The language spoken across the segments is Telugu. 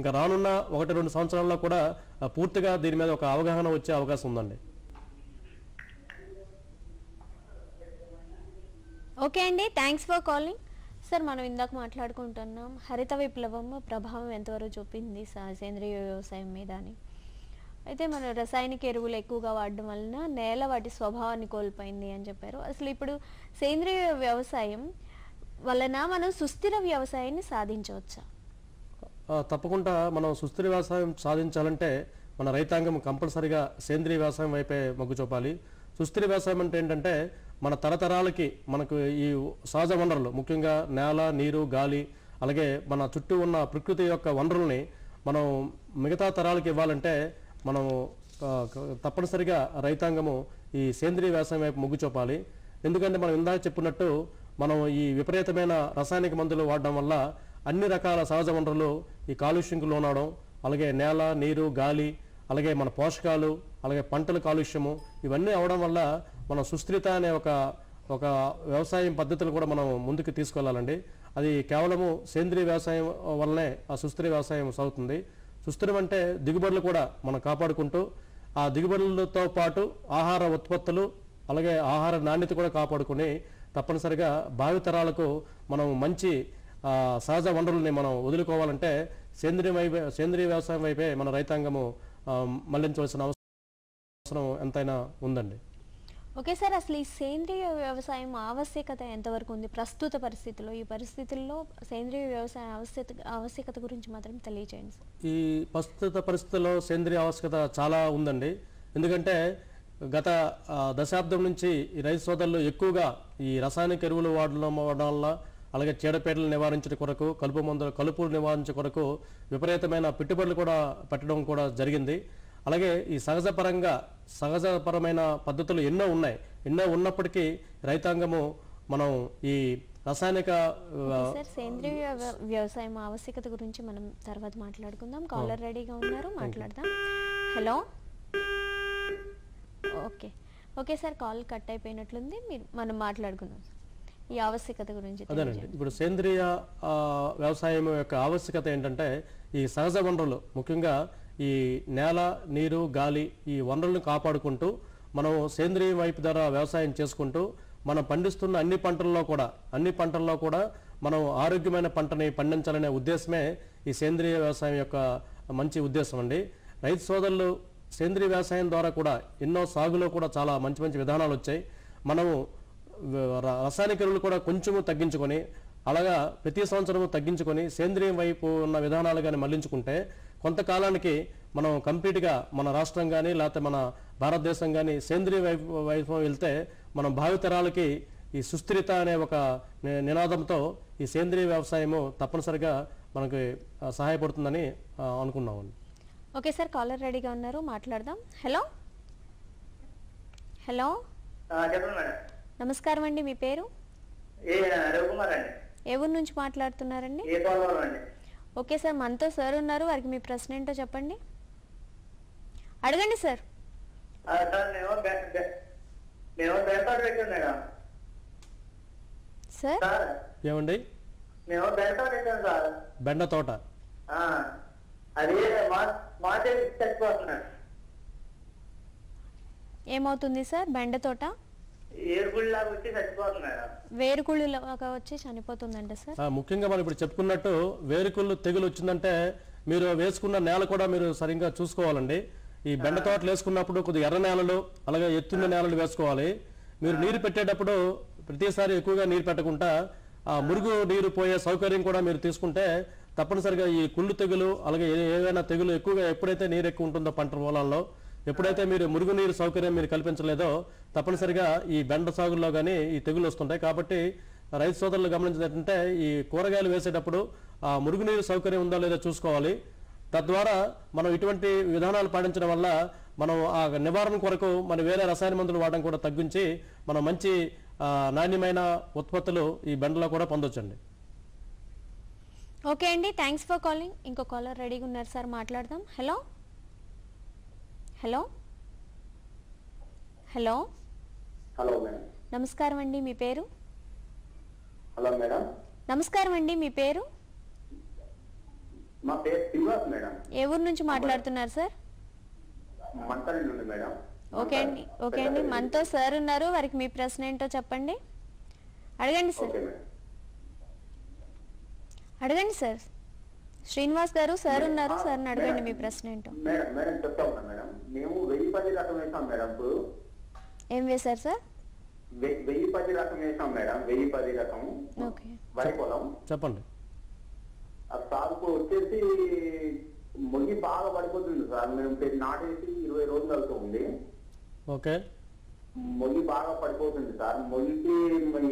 ఇంకా రానున్న 1-2 సంవత్సరాల్లో కూడా పూర్తిగా దీని మీద ఒక అవగాహన వచ్చే అవకాశం ఉందండి. ఓకే అండి, థ్యాంక్స్ ఫర్ కాలింగ్. సార్ మనం ఇందాక మాట్లాడుకుంటున్నాం హరిత విప్లవం ప్రభావం ఎంతవరకు చూపింది సేంద్రీయ వ్యవసాయం మీద అని. అయితే మన రసాయనిక ఎరువులు ఎక్కువగా వాడడం వలన నేల వాటి స్వభావాన్ని కోల్పోయింది అని చెప్పారు. అసలు ఇప్పుడు సేంద్రీయ వ్యవసాయం వలన మనం సుస్థిర వ్యవసాయాన్ని సాధించవచ్చా? తప్పకుండా మనం సుస్థిర వ్యవసాయం సాధించాలంటే మన రైతాంగం కంపల్సరిగా సేంద్రీయ వ్యవసాయం వైపే మొగ్గు చూపాలి. సుస్థిర వ్యవసాయం అంటే ఏంటంటే మన తరతరాలకి మనకు ఈ సహజ వనరులు ముఖ్యంగా నేల, నీరు, గాలి అలాగే మన చుట్టూ ఉన్న ప్రకృతి యొక్క వనరుల్ని మనం మిగతా తరాలకు ఇవ్వాలంటే మనం తప్పనిసరిగా రైతాంగము ఈ సేంద్రీయ వ్యవసాయం వైపు మొగ్గు చూపాలి. ఎందుకంటే మనం ఇందాక చెప్పినట్టు మనం ఈ విపరీతమైన రసాయనిక మందులు వాడడం వల్ల అన్ని రకాల సహజ వనరులు ఈ కాలుష్యంకు లోనవడం, అలాగే నేల, నీరు, గాలి, అలాగే మన పోషకాలు, అలాగే పంటల కాలుష్యము ఇవన్నీ అవడం వల్ల మనం సుస్థిరత అనే ఒక వ్యవసాయం పద్ధతులు కూడా మనం ముందుకు తీసుకెళ్లాలండి. అది కేవలము సేంద్రీయ వ్యవసాయం వల్లనే ఆ సుస్థిర వ్యవసాయం సాగుతుంది. సుస్థిరం అంటే దిగుబడులు కూడా మనం కాపాడుకుంటూ ఆ దిగుబడులతో పాటు ఆహార ఉత్పత్తులు అలాగే ఆహార నాణ్యత కూడా కాపాడుకుని తప్పనిసరిగా భావితరాలకు మనం మంచి సహజ వనరుల్ని మనం వదులుకోవాలంటే సేంద్రీయ వ్యవసాయం వైపే మన రైతాంగము మళ్లించవలసిన అవసరం ఎంతైనా ఉందండి. ఓకే సార్, అసలు ఈ సేంద్రీయ వ్యవసాయం ఆవశ్యకత ఎంతవరకు ఉంది ప్రస్తుత పరిస్థితుల్లో? ఈ పరిస్థితుల్లో సేంద్రీయ వ్యవసాయ ఆవశ్యకత గురించి మాత్రం తెలియజేయండి సార్. ఈ ప్రస్తుత పరిస్థితుల్లో సేంద్రీయ ఆవశ్యకత చాలా ఉందండి. ఎందుకంటే గత దశాబ్దం నుంచి ఈ రైతు సోదరులు ఎక్కువగా ఈ రసాయనిక ఎరువులు వాడడం వల్ల అలాగే చీడపీడలు నివారించడం కొరకు, కలుపులు నివారించే కొరకు విపరీతమైన పెట్టుబడులు కూడా పెట్టడం కూడా జరిగింది. అలాగే ఈ సహజపరమైన పద్ధతులు ఎన్నో ఉన్నప్పటికీ రైతాంగము మనం ఈ రసాయనిక సేంద్రీయ వ్యవసాయం ఆవశ్యకత గురించి మనం తర్వాత మాట్లాడుకుందాం. కాలర్ రెడీగా ఉన్నారు, మాట్లాడదాం. Hello, okay sir, call cut అయిపోయినట్లుంది, మనం మాట్లాడుకుందాం ఈ ఆవశ్యకత గురించి. అదేనండి, ఇప్పుడు సేంద్రీయ వ్యవసాయం యొక్క ఆవశ్యకత ఏంటంటే ఈ సహజ వనరులు ముఖ్యంగా ఈ నేల, నీరు, గాలి ఈ వనరులను కాపాడుకుంటూ మనం సేంద్రీయ వైపు ద్వారా వ్యవసాయం చేసుకుంటూ మనం పండిస్తున్న అన్ని పంటల్లో కూడా మనం ఆరోగ్యమైన పంటని పండించాలనే ఉద్దేశమే ఈ సేంద్రీయ వ్యవసాయం యొక్క మంచి ఉద్దేశం అండి. రైతు సోదరులు సేంద్రీయ వ్యవసాయం ద్వారా కూడా ఎన్నో సాగులో కూడా చాలా మంచి విధానాలు వచ్చాయి. మనము రసాయనిక ఎరువులు కూడా కొంచెము తగ్గించుకొని అలాగా ప్రతి సంవత్సరము తగ్గించుకొని సేంద్రీయం వైపు ఉన్న విధానాలు కానీ మళ్లించుకుంటే కొంతకాలానికి మనం కంప్లీట్గా మన రాష్ట్రం కానీ లేకపోతే మన భారతదేశం కానీ సేంద్రీయ వైపు వెళ్తే మనం భావితరాలకి ఈ సుస్థిరత అనే ఒక నినాదంతో ఈ సేంద్రీయ వ్యవసాయము తప్పనిసరిగా మనకి సహాయపడుతుందని అనుకున్నాము. ఓకే సార్, కాలర్ రెడీగా ఉన్నారు, మాట్లాడదాం. హలో, నమస్కారం అండి, మీ పేరు? ఏ ఊరు నుంచి మాట్లాడుతున్నారండి? ఓకే సార్, మనతో సార్ ఉన్నారు, వారికి మీ ప్రశ్న ఏంటో చెప్పండి, అడగండి సార్. సార్ ఏమండి? బెండ తోట ఏమవుతుంది సార్? బెండ తోట వేరుకుళ్ళు లాగా వచ్చి చనిపోతుందంట సార్. ముఖ్యంగా మనం ఇప్పుడు చెప్పుకున్నట్టు వేరుకుళ్ళు తెగులు వచ్చిందంటే మీరు వేసుకున్న నేల కూడా మీరు సరిగ్గా చూసుకోవాలండి. ఈ బెండ తోటలు వేసుకున్నప్పుడు కొద్దిగా ఎర్ర నేలలు అలాగే ఎత్తున్న నేలలు వేసుకోవాలి. మీరు నీరు పెట్టేటప్పుడు ప్రతిసారి ఎక్కువగా నీరు పెట్టకుండా ఆ మురుగు నీరు పోయే సౌకర్యం కూడా మీరు తీసుకుంటే తప్పనిసరిగా ఈ కుళ్ళు తెగులు అలాగే ఏవైనా తెగులు ఎక్కువగా ఎప్పుడైతే నీరు ఎక్కువ ఉంటుందో పంట పొలాల్లో ఎప్పుడైతే మీరు మురుగునీరు సౌకర్యం మీరు కల్పించలేదో తప్పనిసరిగా ఈ బెండ సాగుల్లో కానీ ఈ తెగులు వస్తుంటాయి. కాబట్టి రైతు సోదరులు గమనించినట్టుంటే ఈ కూరగాయలు వేసేటప్పుడు ఆ మురుగునీరు సౌకర్యం ఉందో లేదో చూసుకోవాలి. తద్వారా మనం ఇటువంటి విధానాలు పాటించడం వల్ల మనం ఆ నివారణ కొరకు మనం వేరే రసాయన మందులు వాడడం కూడా తగ్గించి మనం మంచి నాణ్యమైన ఉత్పత్తులు ఈ బెండలో కూడా పొందొచ్చండి. ఓకే అండి, థ్యాంక్స్ ఫర్ కాలింగ్. ఇంకో కాలర్ రెడీగా ఉన్నారు సార్, మాట్లాడదాం. హలో, నమస్కారం అండి, మీ పేరు? Hello madam. నమస్కారం అండి, మీ పేరు? మా పేరు శ్రీనివాస్ మేడం. ఏ ఊరు నుంచి మాట్లాడుతున్నారు సార్? మంతలి నుండి మేడం. ఓకే అండి మనతో సార్ ఉన్నారు, వారికి మీ ప్రశ్న ఏంటో చెప్పండి. అడగండి సార్. అడగండి సార్. శ్రీనివాస్ గారు సార్ ఉన్నారు, సార్ని అడగండి మీ ప్రశ్న ఏంటో. మేడం చెప్తా ఉన్నా మేడం. మేము 1010 రకం వేసాం మేడం. ఇప్పుడు ఏం వేశారు సార్? 1010 రకం వేసాం మేడం. 1010 రకం ఓకే వరి పొలం. చెప్పండి. ఆ సాగుకు వచ్చేసి మొగి బాగా పడిపోతుంది సార్. మేము నాటేసి 20 రోజులు అవుతుంది. ఓకే. మొగి బాగా పడిపోతుంది సార్. మొగికి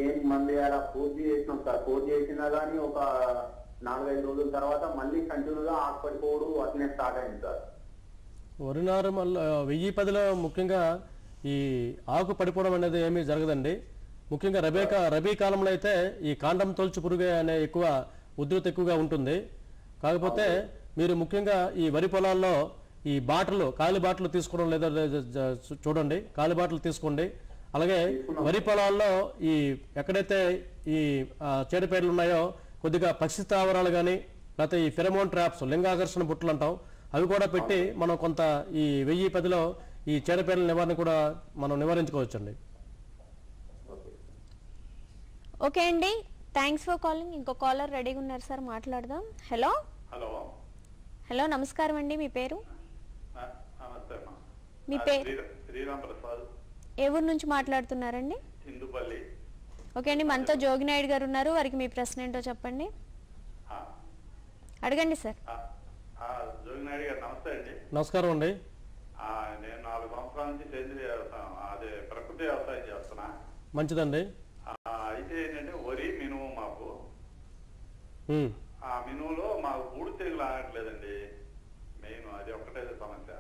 ఏం మంది అలా పూర్తి చేసినాం సార్. పూర్తి చేసినా కానీ ఒక 4-5 రోజుల తర్వాత మళ్ళీ కంటిన్యూగా ఆకు పడిపోవడం అట్లనే స్టార్ట్ అయింది సార్. వరి నారు మళ్ళీ 1010లో ముఖ్యంగా ఈ ఆకు పడిపోవడం అనేది ఏమీ జరగదండి. ముఖ్యంగా రబీ కాలంలో అయితే ఈ కాండం తొలుచు పురుగు అనే ఎక్కువ ఉధృతి ఎక్కువగా ఉంటుంది. కాకపోతే మీరు ముఖ్యంగా ఈ వరి పొలాల్లో ఈ బాటలు కాలి బాటలు తీసుకోవడం లేదా చూడండి, కాలి బాటలు తీసుకోండి. అలాగే వరి పొలాల్లో ఈ ఎక్కడైతే ఈ చీడపీడలు ఉన్నాయో కొద్దిగా పక్షి స్థావరాలు కానీ లేకపోతే ఈ ఫెరమోన్ ట్రాప్స్ లింగాకర్షణ బుట్టలు అంటాం, అవి కూడా పెట్టి మనం కొంత ఈ 1010లో ఈ చీడపీడల నివారణ కూడా మనం నివారించుకోవచ్చండి. ఓకే అండి, థ్యాంక్స్ ఫర్ కాలింగ్. ఇంకో కాలర్ రెడీగా ఉన్నారు సార్, మాట్లాడదాం. హలో హలో నమస్కారం అండి, మీ పేరు? మీ పేరు? శ్రీరామ్ ప్రసాద్. ఏ ఊరు నుంచి మాట్లాడుతున్నారండి? హిందూపల్లి. ఓకే అండి, మనతో జోగినాయుడు గారు ఉన్నారు, వారికి మీ ప్రశ్న ఏంటో చెప్పండి. అడగండి సార్. జోగినాయుడు గారు నమస్తే అండి. నమస్కారం అండి. నేను 4 సంవత్సరాల నుంచి సేంద్రీయ వ్యవసాయం, అదే ప్రకృతి వ్యవసాయం చేస్తున్నా. మంచిదండి. అయితే ఏంటంటే వరి మినుము మాకు, ఆ మినుములో మాకు బూడి తెగులు ఆగట్లేదండి. మెయిన్ అది ఒక్కటే సమస్య.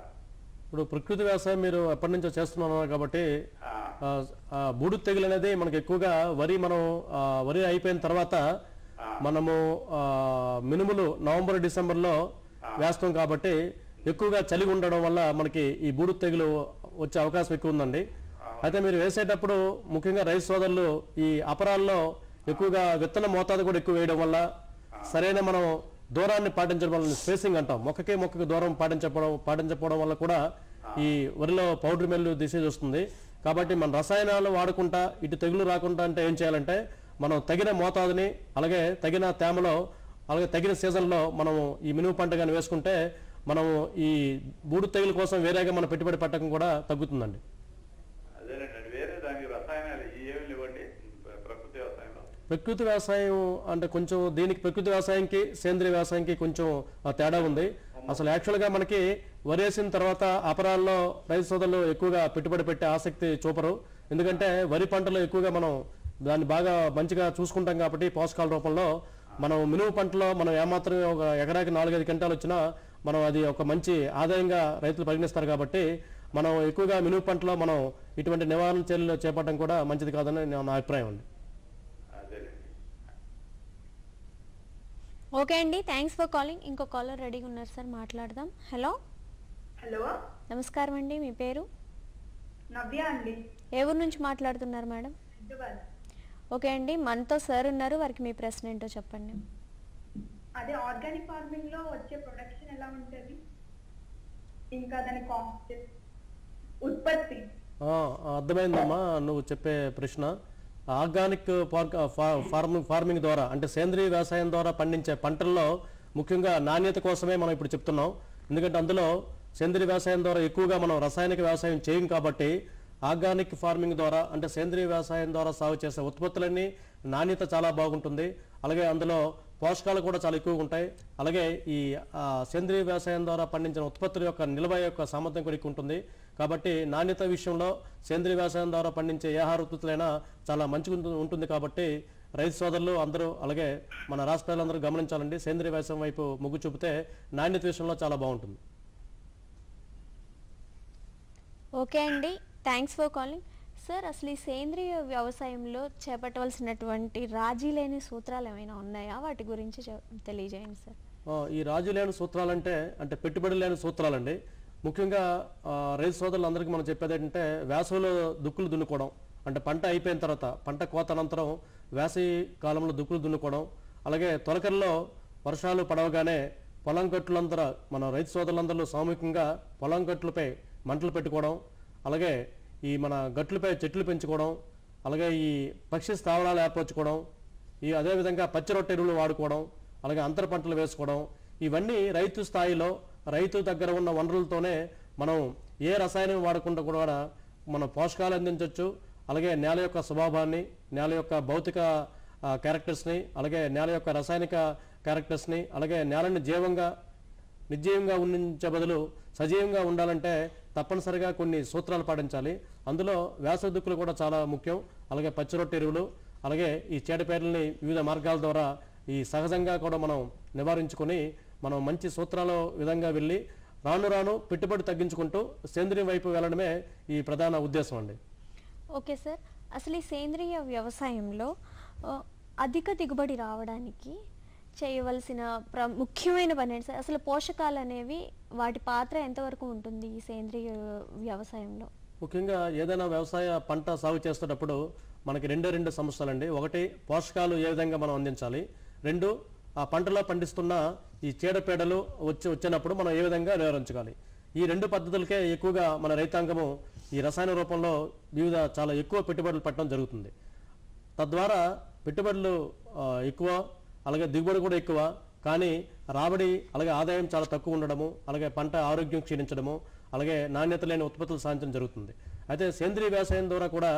ఇప్పుడు ప్రకృతి వ్యవసాయం మీరు ఎప్పటి నుంచో చేస్తున్నారు కాబట్టి బూడు తెగులు అనేది మనకి ఎక్కువగా వరి అయిపోయిన తర్వాత మనము మినుములు నవంబర్ డిసెంబర్లో వేస్తాం కాబట్టి ఎక్కువగా చలి ఉండడం వల్ల మనకి ఈ బూడు తెగులు వచ్చే అవకాశం ఎక్కువ ఉందండి. అయితే మీరు వేసేటప్పుడు ముఖ్యంగా రైతు సోదరులు ఈ అపరాల్లో ఎక్కువగా విత్తన మోతాదు కూడా ఎక్కువ వేయడం వల్ల సరైన మనం దూరాన్ని పాటించడం వల్ల స్పేసింగ్ అంటాం, మొక్కకి దూరం పాటించకపోవడం వల్ల కూడా ఈ వరిలో పౌడర్ మెల్లు డిసీజ్ వస్తుంది. కాబట్టి మన రసాయనాలు వాడకుండా ఇటు తెగులు రాకుండా అంటే ఏం చేయాలంటే మనం తగిన మోతాదుని అలాగే తగిన తేమలో అలాగే తగిన సీజన్లో మనము ఈ మినుము పంట కానీ వేసుకుంటే మనము ఈ బూడు తెగులు కోసం వేరేగా మన పెట్టుబడి పెట్టడం కూడా తగ్గుతుందండి. వేరే దానికి రసాయనాలు ఏమి ఇవ్వండి ప్రకృతి వ్యవసాయంలో? ప్రకృతి వ్యవసాయం అంటే కొంచెం దీనికి ప్రకృతి వ్యవసాయంకి సేంద్రీయ వ్యవసాయంకి కొంచెం తేడా ఉంది. అసలు యాక్చువల్గా మనకి వరేసిన తర్వాత అపరాల్లో రైతు సోదరులు ఎక్కువగా పెట్టుబడి పెట్టే ఆసక్తి చూపరు. ఎందుకంటే వరి పంటలో ఎక్కువగా మనం దాన్ని బాగా మంచిగా చూసుకుంటాం కాబట్టి పోషకాల రూపంలో మనం మినుము పంటలో మనం ఏమాత్రం ఒక ఎకరాకి 4-5 క్వింటాలు వచ్చినా మనం అది ఒక మంచి ఆదాయంగా రైతులు పరిగణిస్తారు. కాబట్టి మనం ఎక్కువగా మినుము పంటలో మనం ఇటువంటి నివారణ చర్యలు చేపట్టడం కూడా మంచిది కాదని నా అభిప్రాయం అండి. ఓకే అండి, థ్యాంక్స్ ఫర్ కాలింగ్. ఇంకో కాలర్ రెడీగా ఉన్నారు సార్, మాట్లాడదాం. హలో హలో నమస్కారం అండి, మీ పేరు? నవ్య అండి. ఏ ఊరు నుంచి మాట్లాడుతున్నారు మేడం? ఓకే అండి, మనతో సార్ ఉన్నారు, వారికి మీ ప్రశ్న ఏంటో చెప్పండి. అదే ఆర్గానిక్ ఫార్మింగ్ లో వచ్చే ప్రొడక్షన్ ఎలా ఉంటుంది, ఇంకా దాని కాస్ట్ ఉత్పత్తి? అర్థమైందమ్మా నువ్వు చెప్పే ప్రశ్న. ఆర్గానిక్ ఫార్మింగ్ ద్వారా అంటే సేంద్రీయ వ్యవసాయం ద్వారా పండించే పంటల్లో ముఖ్యంగా నాణ్యత కోసమే మనం ఇప్పుడు చెప్తున్నాం. ఎందుకంటే అందులో సేంద్రీయ వ్యవసాయం ద్వారా ఎక్కువగా మనం రసాయనిక వ్యవసాయం చేయం కాబట్టి ఆర్గానిక్ ఫార్మింగ్ ద్వారా అంటే సేంద్రీయ వ్యవసాయం ద్వారా సాగు చేసే ఉత్పత్తులన్నీ నాణ్యత చాలా బాగుంటుంది. అలాగే అందులో పోషకాలు కూడా చాలా ఎక్కువగా ఉంటాయి. అలాగే ఈ సేంద్రీయ వ్యవసాయం ద్వారా పండించిన ఉత్పత్తుల యొక్క నిల్వ యొక్క సామర్థ్యం కూడా ఎక్కువ ఉంటుంది. కాబట్టి నాణ్యత విషయంలో సేంద్రీయ వ్యవసాయం ద్వారా పండించే ఏ ఆహార ఉత్పత్తులైనా చాలా మంచిగా ఉంటుంది. కాబట్టి రైతు సోదరులు అందరూ అలాగే మన రాష్ట్ర ప్రజలందరూ గమనించాలండి. సేంద్రీయ వ్యవసాయం వైపు మొగ్గు చూపితే నాణ్యత విషయంలో చాలా బాగుంటుంది. ఓకే అండి, థ్యాంక్స్ ఫర్ కాలింగ్. సార్, అసలు ఈ సేంద్రియ వ్యవసాయంలో చేపట్టవలసినటువంటి రాజీ లేని సూత్రాలు ఏమైనా ఉన్నాయా? వాటి గురించి తెలియజేయండి సార్. ఈ రాజీ లేని సూత్రాలంటే అంటే పెట్టుబడి లేని సూత్రాలండి. ముఖ్యంగా రైతు సోదరులందరికీ మనం చెప్పేది ఏంటంటే వేసవిలో దుక్కులు దున్నుకోవడం అంటే పంట అయిపోయిన తర్వాత పంట కోత అనంతరం వేసవి కాలంలో దుక్కులు దున్నుకోవడం, అలాగే తొలకరిలో వర్షాలు పడవగానే పొలం గట్లందరూ మన రైతు సోదరులందరూ సామూహికంగా పొలం గట్లపై మంటలు పెట్టుకోవడం, అలాగే ఈ మన గట్లపై చెట్లు పెంచుకోవడం, అలాగే ఈ పక్షి స్థావరాలు ఏర్పరచుకోవడం, ఈ అదేవిధంగా పచ్చి రొట్టె ఎరువులు వాడుకోవడం, అలాగే అంతర పంటలు వేసుకోవడం, ఇవన్నీ రైతు స్థాయిలో రైతు దగ్గర ఉన్న వనరులతోనే మనం ఏ రసాయనం వాడకుండా కూడా మనం పోషకాలు అందించవచ్చు. అలాగే నేల యొక్క స్వభావాన్ని, నేల యొక్క భౌతిక క్యారెక్టర్స్ని, అలాగే నేల యొక్క రసాయనిక క్యారెక్టర్స్ని, అలాగే నేలని నిర్జీవంగా ఉండించే బదులు సజీవంగా ఉండాలంటే తప్పనిసరిగా కొన్ని సూత్రాలు పాటించాలి. అందులో వేసవి దుక్కులు కూడా చాలా ముఖ్యం. అలాగే పచ్చి రొట్టె ఎరువులు, అలాగే ఈ చీడపీడల్ని వివిధ మార్గాల ద్వారా ఈ సహజంగా కూడా మనం నివారించుకొని మనం మంచి సూత్రాల విధంగా వెళ్ళి రాను రాను పెట్టుబడి తగ్గించుకుంటూ సేంద్రియం వైపు వెళ్ళడమే ఈ ప్రధాన ఉద్దేశం అండి. ఓకే సార్, అసలు ఈ సేంద్రియ వ్యవసాయంలో అధిక దిగుబడి రావడానికి చేయవలసిన ముఖ్యమైన పని ఏంటి సార్? అసలు పోషకాలు అనేవి వాటి పాత్ర ఎంతవరకు ఉంటుంది ఈ సేంద్రియ వ్యవసాయంలో? ముఖ్యంగా ఏదైనా వ్యవసాయ పంట సాగు చేసేటప్పుడు మనకి రెండు సమస్యలండి. ఒకటి, పోషకాలు ఏ విధంగా మనం అందించాలి. రెండు, ఆ పంటలో పండిస్తున్న ఈ చీడపీడలు వచ్చినప్పుడు మనం ఏ విధంగా నివారించాలి. ఈ రెండు పద్ధతులకే ఎక్కువగా మన రైతాంగము ఈ రసాయన రూపంలో చాలా ఎక్కువ పెట్టుబడులు పెట్టడం జరుగుతుంది. తద్వారా పెట్టుబడులు ఎక్కువ, అలాగే దిగుబడి కూడా ఎక్కువ, కానీ రాబడి అలాగే ఆదాయం చాలా తక్కువ ఉండడము, అలాగే పంట ఆరోగ్యం క్షీణించడము, అలాగే నాణ్యత లేని ఉత్పత్తులు సాధించడం జరుగుతుంది. అయితే సేంద్రీయ వ్యవసాయం ద్వారా కూడా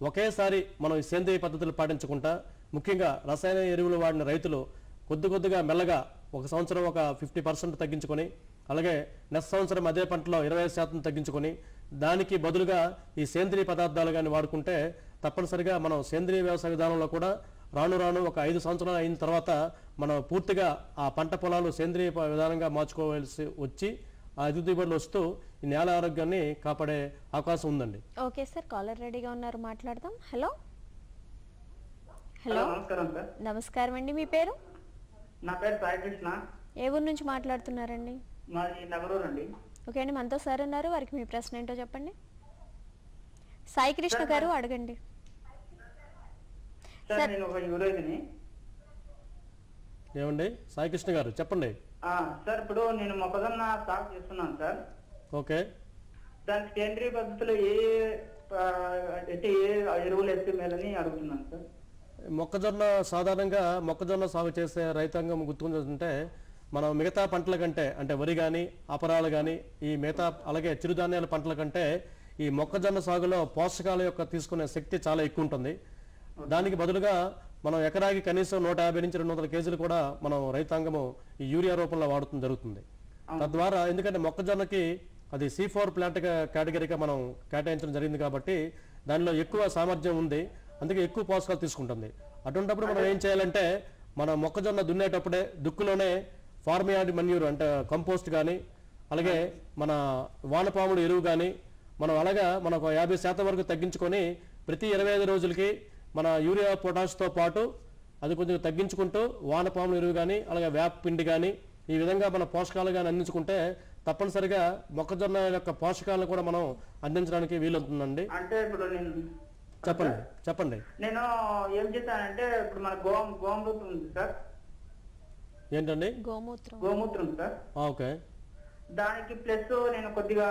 ఒకేసారి మనం ఈ సేంద్రీయ పద్ధతులు పాటించుకుంటా, ముఖ్యంగా రసాయన ఎరువులు వాడిన రైతులు కొద్దిగా మెల్లగా ఒక సంవత్సరం ఒక 50% తగ్గించుకొని, అలాగే నెక్స్ట్ సంవత్సరం అదే పంటలో 25% తగ్గించుకొని, దానికి బదులుగా ఈ సేంద్రీయ పదార్థాలు కానీ వాడుకుంటే తప్పనిసరిగా మనం సేంద్రీయ వ్యవసాయ విధానంలో కూడా రాను రాను ఒక 5 సంవత్సరాలు అయిన తర్వాత మనం పూర్తిగా ఆ పంట పొలాలు సేంద్రీయ విధానంగా మార్చుకోవాల్సి వచ్చి ఆ అధిక దిగుబడులు వస్తూ ఈ నేల ఆరోగ్యాన్ని కాపాడే అవకాశం ఉందండి. ఓకే సార్, కాలర్ రెడీగా ఉన్నారు, మాట్లాడదాం. హలో హలో, నమస్కారం సార్. నమస్కారం అండి, మీ పేరు? నా పేరు సాయి కృష్ణ. ఏ ఊరు నుంచి మాట్లాడుతున్నారండి? మాది నగరూరు అండి. ఓకే అండి, మనతో సార్ ఉన్నారు, వారికి మీ ప్రశ్న ఏంటో చెప్పండి. సాయి కృష్ణ గారు అడగండి. సార్ నేను ఒక యువరైతుని. ఏమండి సాయి కృష్ణ గారు చెప్పండి. సార్ ఇప్పుడు నేను మొక్కజొన్న సాగు చేస్తున్నాను సార్. ఓకే, దానికి సేంద్రీయ పద్ధతిలో ఏ ఎరువులు వేస్తే మేలని అడుగుతున్నాను సార్. సాధారణంగా మొక్కజొన్న సాగు చేసే రైతాంగం గుర్తుంటే మనం మిగతా పంటల కంటే, అంటే వరి కానీ అపరాలు కానీ ఈ మిగతా అలాగే చిరుధాన్యాల పంటల కంటే ఈ మొక్కజొన్న సాగులో పోషకాల యొక్క తీసుకునే శక్తి చాలా ఎక్కువ ఉంటుంది. దానికి బదులుగా మనం ఎకరాకి కనీసం 150 నుంచి 200 కేజీలు కూడా మనం రైతాంగము ఈ యూరియా రూపంలో వాడటం జరుగుతుంది. తద్వారా ఎందుకంటే మొక్కజొన్నకి అది C4 ప్లాంట్ కేటగిరీగా మనం కేటాయించడం జరిగింది కాబట్టి దానిలో ఎక్కువ సామర్థ్యం ఉంది, అందుకే ఎక్కువ పోషకాలు తీసుకుంటుంది. అటువంటిప్పుడు మనం ఏం చేయాలంటే మన మొక్కజొన్న దున్నేటప్పుడే దుక్కులోనే ఫార్మియార్డ్ మన్యూర్ అంటే కంపోస్ట్ కానీ, అలాగే మన వానపాముడు ఎరువు కానీ మనం మనకు 50% వరకు తగ్గించుకొని ప్రతి 25 రోజులకి మన యూరియా పొటాష్తో పాటు అది కొంచెం తగ్గించుకుంటూ వానపాముడు ఎరువు కానీ, అలాగే వేప పిండి కానీ ఈ విధంగా మన పోషకాలు కానీ అందించుకుంటే తప్పనిసరిగా మొక్కజొన్న యొక్క పోషకాలను కూడా మనం అందించడానికి వీలవుతుందండి. అంటే ఇప్పుడు నేను చెప్పండి. నేను ఏం చేశానంటే ఇప్పుడు మన గోమూత్రం ఉంది సార్. ఏంటండి? గోమూత్రం సార్. ఓకే, దానికి ప్లస్ నేను కొద్దిగా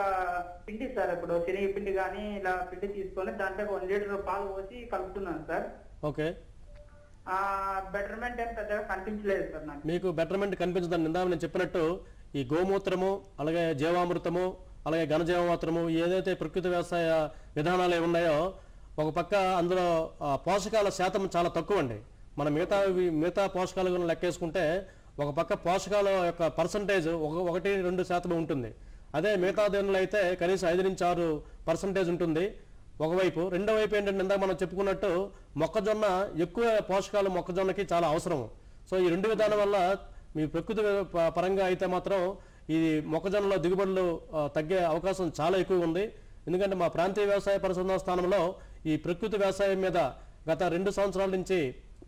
పిండి సార్, ఇప్పుడు శనగ పిండి కానీ ఇలా పిండి తీసుకొని దాంట్లో 1 లీటర్ పాలు పోసి కలుపుతున్నాను సార్. ఓకే, బెటర్మెంట్ ఏం పెద్దగా కనిపించలేదు సార్ నాకు. మీకు బెటర్మెంట్ కనిపించదండి. ఇందాక నేను చెప్పినట్టు ఈ గోమూత్రము, అలాగే జీవామృతము, అలాగే ఘనజీవామృతము ఏదైతే ప్రకృతి వ్యవసాయ విధానాలు ఉన్నాయో ఒక పక్క అందులో పోషకాల శాతం చాలా తక్కువ అండి. మన మిగతా పోషకాలు లెక్కేసుకుంటే ఒక పక్క పోషకాల యొక్క పర్సంటేజ్ 1-2% ఉంటుంది. అదే మిగతా దేనిలో అయితే కనీసం 5 నుంచి 6% ఉంటుంది ఒకవైపు. రెండో వైపు ఏంటంటే ఇందాక మనం చెప్పుకున్నట్టు మొక్కజొన్న ఎక్కువ పోషకాలు మొక్కజొన్నకి చాలా అవసరం. సో ఈ రెండు విధానం వల్ల మీ ప్రకృతి పరంగా అయితే మాత్రం ఈ మొక్కజొన్నలో దిగుబడులు తగ్గే అవకాశం చాలా ఎక్కువ ఉంది. ఎందుకంటే మా ప్రాంతీయ వ్యవసాయ పరిశోధనా స్థానంలో ఈ ప్రకృతి వ్యవసాయం మీద గత 2 సంవత్సరాల నుంచి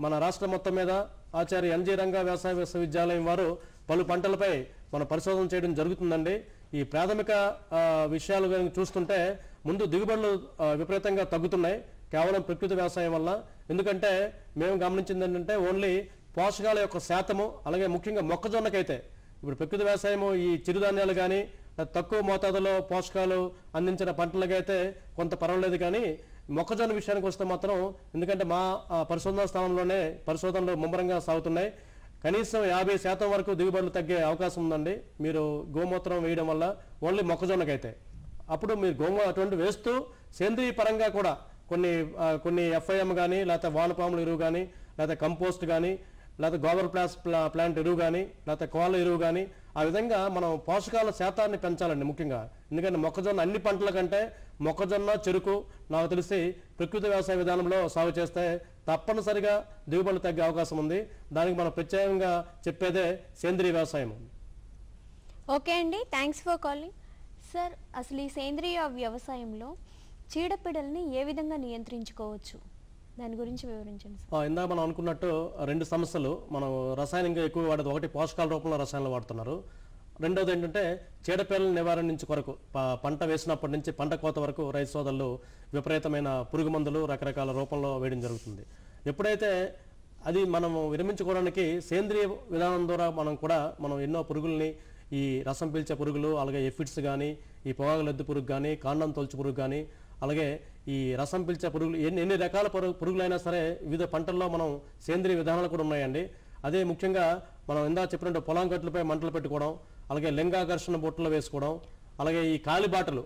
మన రాష్ట్రం మొత్తం మీద ఆచార్య ఎన్జీ రంగా వ్యవసాయ విశ్వవిద్యాలయం వారు పలు పంటలపై మన పరిశోధన చేయడం జరుగుతుందండి. ఈ ప్రాథమిక విషయాలు చూస్తుంటే ముందు దిగుబడులు విపరీతంగా తగ్గుతున్నాయి కేవలం ప్రకృతి వ్యవసాయం వల్ల. ఎందుకంటే మేము గమనించింది ఏంటంటే ఓన్లీ పోషకాల యొక్క శాతము, అలాగే ముఖ్యంగా మొక్కజొన్నకైతే ఇప్పుడు ప్రకృతి వ్యవసాయము ఈ చిరుధాన్యాలు కానీ తక్కువ మోతాదులో పోషకాలు అందించిన పంటలకైతే కొంత పర్వాలేదు, కానీ మొక్కజొన్న విషయానికి వస్తే మాత్రం, ఎందుకంటే మా పరిశోధనా స్థానంలోనే పరిశోధనలు ముమ్మరంగా సాగుతున్నాయి, కనీసం 50% వరకు దిగుబడులు తగ్గే అవకాశం ఉందండి మీరు గోమూత్రం వేయడం వల్ల, ఓన్లీ మొక్కజొన్నకైతే. అప్పుడు మీరు అటువంటి వేస్తూ సేంద్రీయ పరంగా కూడా కొన్ని FIM కానీ, లేకపోతే వానపాముల ఎరువు కానీ, లేకపోతే కంపోస్ట్ కానీ, లేకపోతే గోబర్ ప్లాంట్ ఎరువు కానీ, లేకపోతే కోళ్ళ ఎరువు కానీ, ఆ విధంగా మనం పోషకాల శాతాన్ని పెంచాలండి ముఖ్యంగా. ఎందుకంటే మొక్కజొన్న అన్ని పంటల కంటే మొక్కజొన్న, చెరుకు నాకు తెలిసి ప్రకృతి వ్యవసాయ విధానంలో సాగు చేస్తే తప్పనిసరిగా దిగుబడులు తగ్గే అవకాశం ఉంది. దానికి మనం ప్రత్యేకంగా చెప్పేదే సేంద్రీయ వ్యవసాయం. ఓకే అండి, థ్యాంక్స్ ఫర్ కాలింగ్. సార్, అసలు ఈ సేంద్రీయ వ్యవసాయంలో చీడపీడల్ని ఏ విధంగా నియంత్రించుకోవచ్చు, దాని గురించి వివరించండి సార్. ఇందాక మనం అనుకున్నట్టు 2 సమస్యలు మనం రసాయనంగా ఎక్కువ వాడేది. ఒకటి పోషకాల రూపంలో రసాయనాలు వాడుతున్నారు, రెండోది ఏంటంటే చీడపీడల నివారణించి కొరకు పంట వేసినప్పటి నుంచి పంట కోత వరకు రైతు సోదరులు విపరీతమైన పురుగు మందులు రకరకాల రూపంలో వేయడం జరుగుతుంది. ఎప్పుడైతే అది మనము విరమించుకోవడానికి సేంద్రియ విధానం ద్వారా మనం ఎన్నో పురుగుల్ని, ఈ రసం పీల్చే పురుగులు, అలాగే ఎఫిడ్స్ కానీ, ఈ పొగాకులెద్దు పురుగు కానీ, కాండం తొలచు పురుగు కానీ, అలాగే ఈ రసం పీల్చే పురుగులు, ఎన్ని రకాల పురుగులైనా సరే వివిధ పంటల్లో మనం సేంద్రియ విధానాలు కూడా ఉన్నాయండి. అదే ముఖ్యంగా మనం ఇందా చెప్పినట్టు పొలం గట్లపై మంటలు పెట్టుకోవడం, అలాగే లింగాకర్షణ బొట్టలు వేసుకోవడం, అలాగే ఈ కాలిబాటలు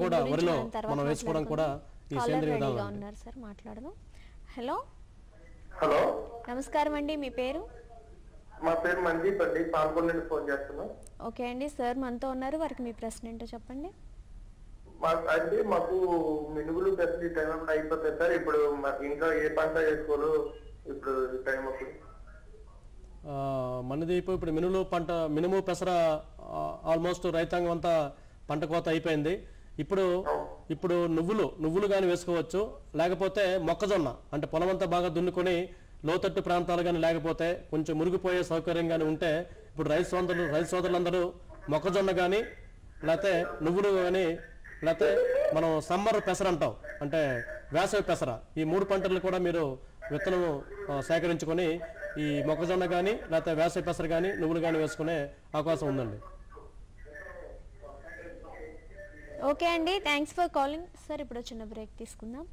కూడా వరిలో మనం వేసుకోవడం కూడా ఈ సేంద్రియ విధానం. సార్ మాట్లాడదాం. హలో హలో, నమస్కారం అండి, మీ పేరు? మా పేరు మందీప్ అండి, పాల్గొండ నుండి ఫోన్ చేస్తున్నాం. ఓకే అండి, సార్ మనతో ఉన్నారు, వారికి మీ ప్రశ్న ఏంటో చెప్పండి. అంటే మాకు మినుగులు పెద్ద టైం అప్పుడు అయిపోతాయి సార్. ఇప్పుడు ఇంకా ఏ పంట వేసుకోరు ఇప్పుడు టైం అప్పుడు? మనదీపు ఇప్పుడు మినుము పెసర ఆల్మోస్ట్ రైతాంగం అంతా పంట కోత అయిపోయింది. ఇప్పుడు నువ్వులు కానీ వేసుకోవచ్చు, లేకపోతే మొక్కజొన్న అంటే పొలం అంతా బాగా దున్నుకొని లోతట్టు ప్రాంతాలు కానీ, లేకపోతే కొంచెం మురిగిపోయే సౌకర్యం కానీ ఉంటే ఇప్పుడు రైతు సోదరులందరూ మొక్కజొన్న కానీ, లేకపోతే నువ్వులు కానీ, లేకపోతే మనం సమ్మర్ పెసర అంటాం అంటే వేసవి పెసర, ఈ 3 పంటలు కూడా మీరు విత్తనం సేకరించుకొని ఈ మొక్కజొన్న కానీ, లేకపోతే వేసవి పెసర కానీ, నువ్వులు కానీ వేసుకునే అవకాశం ఉందండి. ఓకే అండి, థ్యాంక్స్ ఫర్ కాలింగ్. సార్, ఇప్పుడు చిన్న బ్రేక్ తీసుకుందాం.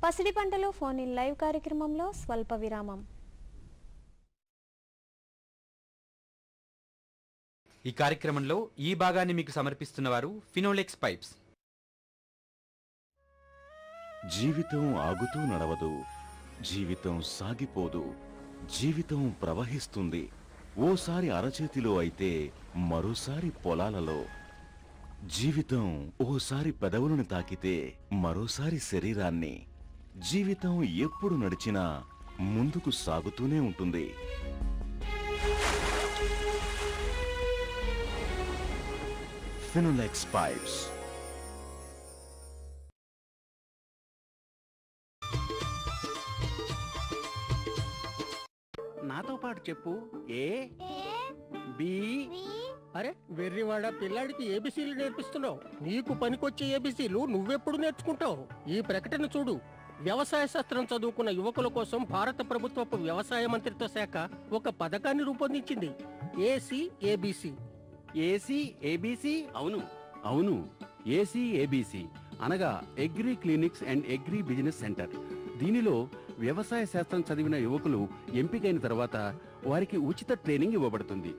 పసిడి పంటలో ఫోన్ ఇన్ లైవ్ కార్యక్రమంలో స్వల్ప విరామం. ఈ కార్యక్రమంలో ఈ భాగాన్ని మీకు సమర్పిస్తున్నవారు ఫినోలెక్స్ పైప్స్. జీవితం ఆగుతూ నడవదు, జీవితం సాగిపోదు, జీవితం ప్రవహిస్తుంది. ఓసారి అరచేతిలో అయితే మరోసారి పొలాలలో. జీవితం ఓసారి పెదవులను తాకితే మరోసారి శరీరాన్ని. జీవితం ఎప్పుడు నడిచినా ముందుకు సాగుతూనే ఉంటుంది. ఫినోలెక్స్ పైప్స్. నాతో పాటు చెప్పు. A B. అరే వెర్రివాడ, పిల్లాడికి ఏబిసీలు నేర్పిస్తున్నావు. నీకు పనికొచ్చే ఏబిసీలు నువ్వెప్పుడు నేర్చుకుంటావు? ఈ ప్రకటన చూడు. వ్యవసాయ శాస్త్రం చదువుకున్న యువకుల కోసం భారత ప్రభుత్వపు వ్యవసాయ మంత్రిత్వ శాఖ ఒక పథకాన్ని రూపొందించింది, ఏసీఏబిసి. ఏసీఏబిసి? అవును, ఏసీఏబిసి అనగా agri clinics and agri business centre. దీనిలో వ్యవసాయ శాస్త్రం చదివిన యువకులు ఎంపికైన తర్వాత వారికి ఉచిత ట్రైనింగ్ ఇవ్వబడుతుంది.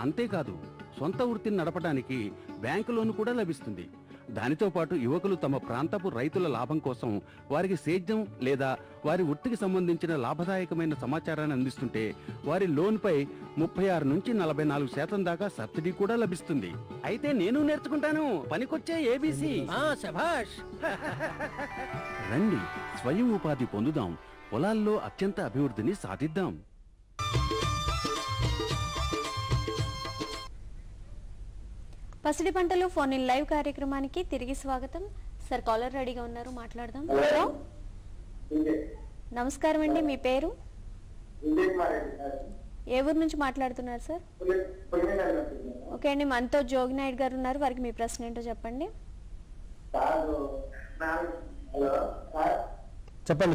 అంతేకాదు, సొంత వృత్తిని నడపడానికి బ్యాంకు లోన్ కూడా లభిస్తుంది. దానితో పాటు యువకులు తమ ప్రాంతపు రైతుల లాభం కోసం వారికి సేద్యం లేదా వారి వృత్తికి సంబంధించిన లాభదాయకమైన సమాచారాన్ని అందిస్తుంటే వారి లోన్పై 36 నుంచి 44% దాకా సబ్సిడీ కూడా లభిస్తుంది. అయితే నేను నేర్చుకుంటాను, పనికొచ్చే ఏబిసి. శభాష్. రండి, స్వయం ఉపాధి పొందుదాం, పొలాల్లో అత్యంత అభివృద్ధిని సాధిద్దాం. పసిడి పంటలు ఫోన్ ఇన్ లైవ్ కార్యక్రమానికి తిరిగి స్వాగతం. సార్, కాలర్ రెడీగా ఉన్నారు, మాట్లాడదాం. హలో, నమస్కారం అండి, మీ పేరు? ఏ ఊరు నుంచి మాట్లాడుతున్నారు సార్? ఓకే అండి, మనతో జోగి నాయుడు గారు ఉన్నారు, వారికి మీ ప్రశ్న ఏంటో చెప్పండి.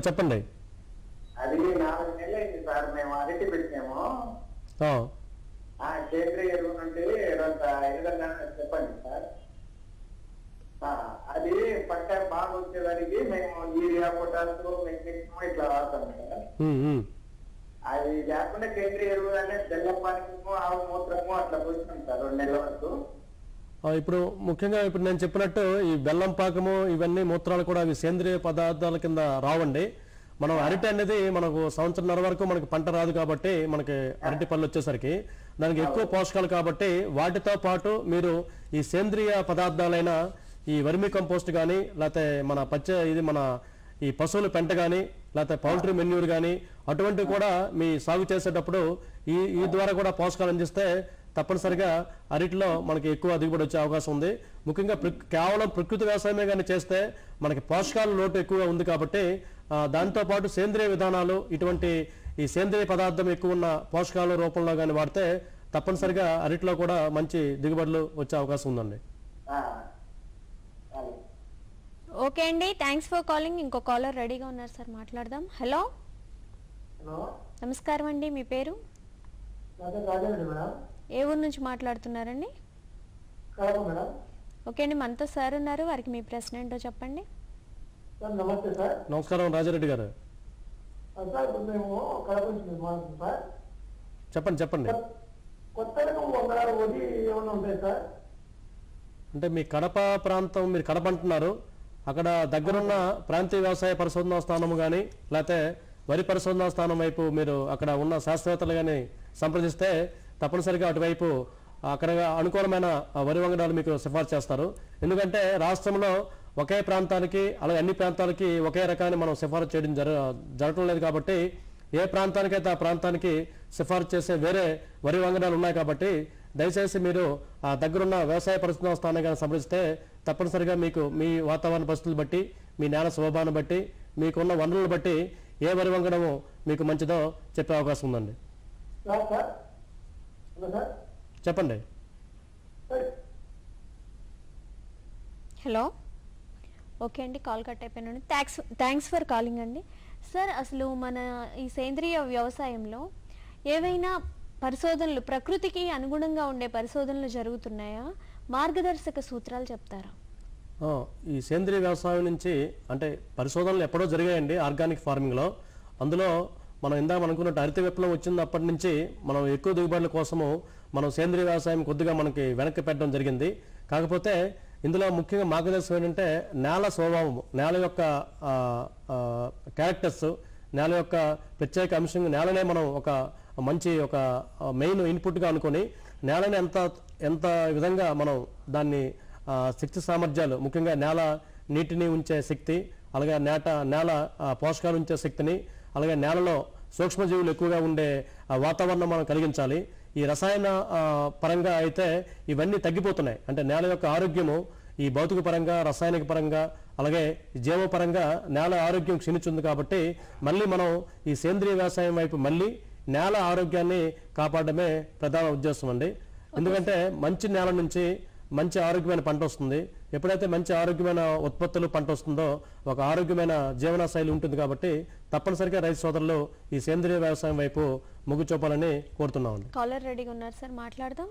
చెప్పండి. అది 4 నెలలు అయింది సార్, మేము అరటి పెట్టాము. సేంద్రియ ఎరువు నుండి ఏదన్నా చెప్పండి సార్. అది పంట బాగా వచ్చేదానికి మేము యూరియా పొటాస్ మెగ్నీషియం ఇట్లా వాడతాం సార్. అది లేకుండా సేంద్రియ ఎరువులు అనేది బెల్లం పానకము ఆవు మూత్రము అట్లా పోస్తాం సార్ 2 నెలల వరకు. ఇప్పుడు ముఖ్యంగా ఇప్పుడు నేను చెప్పినట్టు ఈ బెల్లం పాకము ఇవన్నీ మూత్రాలు కూడా అవి సేంద్రియ పదార్థాల కింద రావండి. మనం అరటి అనేది మనకు సంవత్సరంన్నర వరకు మనకి పంట రాదు కాబట్టి మనకి అరటి పళ్ళు వచ్చేసరికి దానికి ఎక్కువ పోషకాలు కాబట్టి వాటితో పాటు మీరు ఈ సేంద్రియ పదార్థాలైన ఈ వర్మీ కంపోస్ట్ కానీ లేకపోతే మన ఈ పశువుల పెంట కానీ లేకపోతే పౌల్ట్రీ మెన్యూర్ కానీ అటువంటివి కూడా మీ సాగు చేసేటప్పుడు ఈ ద్వారా కూడా పోషకాలు అందిస్తే తప్పనిసరిగా అరటిలో మనకి ఎక్కువ దిగుబడి వచ్చే అవకాశం ఉంది. ముఖ్యంగా కేవలం ప్రకృతి వ్యవసాయమే కానీ చేస్తే మనకి పోషకాల లోటు ఎక్కువగా ఉంది కాబట్టి దాంతోపాటు సేంద్రియ విధానాలు ఇటువంటి ఈ సేంద్రియ పదార్థం ఎక్కువ ఉన్న పోషకాల రూపంలో కానీ వాడితే తప్పనిసరిగా అరటిలో కూడా మంచి దిగుబడులు వచ్చే అవకాశం ఉందండి. ఓకే అండి, థ్యాంక్స్ ఫర్ కాలింగ్. ఇంకో కాలర్ రెడీగా ఉన్నారు సార్, మాట్లాడదాం. హలో, నమస్కారం అండి, మీ పేరు? ఏ ఊరు నుంచి మాట్లాడుతున్నారండి? ఓకే అండి, మనతో సార్ ఉన్నారు, వారికి మీ ప్రశ్న ఏంటో చెప్పండి. నమస్తే సార్. నమస్కారం రాజారెడ్డి గారు. చెప్పండి. కొత్త రకం వంగడాలు ఏమైనా ఉంటాయి సార్? అంటే మీ కడప ప్రాంతం, మీరు కడప అంటున్నారు, అక్కడ దగ్గరున్న ప్రాంతీయ వ్యవసాయ పరిశోధనా స్థానం కానీ లేకపోతే వరి పరిశోధనా స్థానం వైపు మీరు అక్కడ ఉన్న శాస్త్రవేత్తలు కానీ సంప్రదిస్తే తప్పనిసరిగా అటువైపు అక్కడ అనుకూలమైన వరి వంగడాలు మీకు సిఫార్సు చేస్తారు. ఎందుకంటే రాష్ట్రంలో ఒకే ప్రాంతానికి అలాగే అన్ని ప్రాంతాలకి ఒకే రకాన్ని మనం సిఫారసు చేయడం జరగటం లేదు కాబట్టి ఏ ప్రాంతానికైతే ఆ ప్రాంతానికి సిఫారసు చేసే వేరే వరి వంగడాలు ఉన్నాయి కాబట్టి దయచేసి మీరు ఆ దగ్గరున్న వ్యవసాయ పరిశోధనా స్థానాన్ని సంప్రదిస్తే తప్పనిసరిగా మీకు మీ వాతావరణ పరిస్థితులు బట్టి, మీ నేల స్వభావాన్ని బట్టి, మీకున్న వనరులను బట్టి ఏ వరి వంగడము మీకు మంచిదో చెప్పే అవకాశం ఉందండి. చెప్పండి. హలో, ఓకే అండి, కాల్ కట్ అయిపోయినాను. థ్యాంక్స్ ఫర్ కాలింగ్ అండి. సార్, అసలు మన ఈ సేంద్రియ వ్యవసాయంలో ఏవైనా పరిశోధనలు, ప్రకృతికి అనుగుణంగా ఉండే పరిశోధనలు జరుగుతున్నాయా? మార్గదర్శక సూత్రాలు చెప్తారా? ఈ సేంద్రియ వ్యవసాయం నుంచి అంటే పరిశోధనలు ఎప్పుడో జరిగాయండి ఆర్గానిక్ ఫార్మింగ్లో. అందులో మనం ఇందాక అనుకున్నట్టు హరిత విప్లవం వచ్చినప్పటి నుంచి మనం ఎక్కువ దిగుబడుల కోసము మనం సేంద్రియ వ్యవసాయం కొద్దిగా మనకి వెనక్కి పెట్టడం జరిగింది. కాకపోతే ఇందులో ముఖ్యంగా మార్గదర్శకం ఏంటంటే నేల స్వభావము, నేల యొక్క క్యారెక్టర్స్, నేల యొక్క ప్రత్యేక అంశం, నేలనే మనం ఒక మంచి మెయిన్ ఇన్పుట్గా అనుకొని నేలని ఎంత విధంగా మనం దాన్ని శక్తి సామర్థ్యాలు, ముఖ్యంగా నేల నీటిని ఉంచే శక్తి, అలాగే నేల పోషకాలు ఉంచే శక్తిని, అలాగే నేలలో సూక్ష్మజీవులు ఎక్కువగా ఉండే వాతావరణం మనం కలిగించాలి. ఈ రసాయన పరంగా అయితే ఇవన్నీ తగ్గిపోతున్నాయి. అంటే నేల యొక్క ఆరోగ్యము ఈ భౌతిక పరంగా, రసాయనిక పరంగా, అలాగే జీవపరంగా నేల ఆరోగ్యం క్షీణించింది కాబట్టి మళ్ళీ మనం ఈ సేంద్రియ వ్యవసాయం వైపు మళ్ళీ నేల ఆరోగ్యాన్ని కాపాడమే ప్రధాన ఉద్దేశం అండి. ఎందుకంటే మంచి నేల నుంచి మంచి ఆరోగ్యమైన పంట వస్తుంది. ఎప్పుడైతే మంచి ఆరోగ్యమైన ఉత్పత్తులు పంట వస్తుందో ఒక ఆరోగ్యమైన జీవన శైలి ఉంటుంది. కాబట్టి తప్పనిసరిగా రైతు సోదరులు ఈ సేంద్రియ వ్యవసాయం వైపు మొగ్గు చూపాలని కోరుతున్నామండి. కాలర్ రెడీగా ఉన్నారు సార్, మాట్లాడదాం.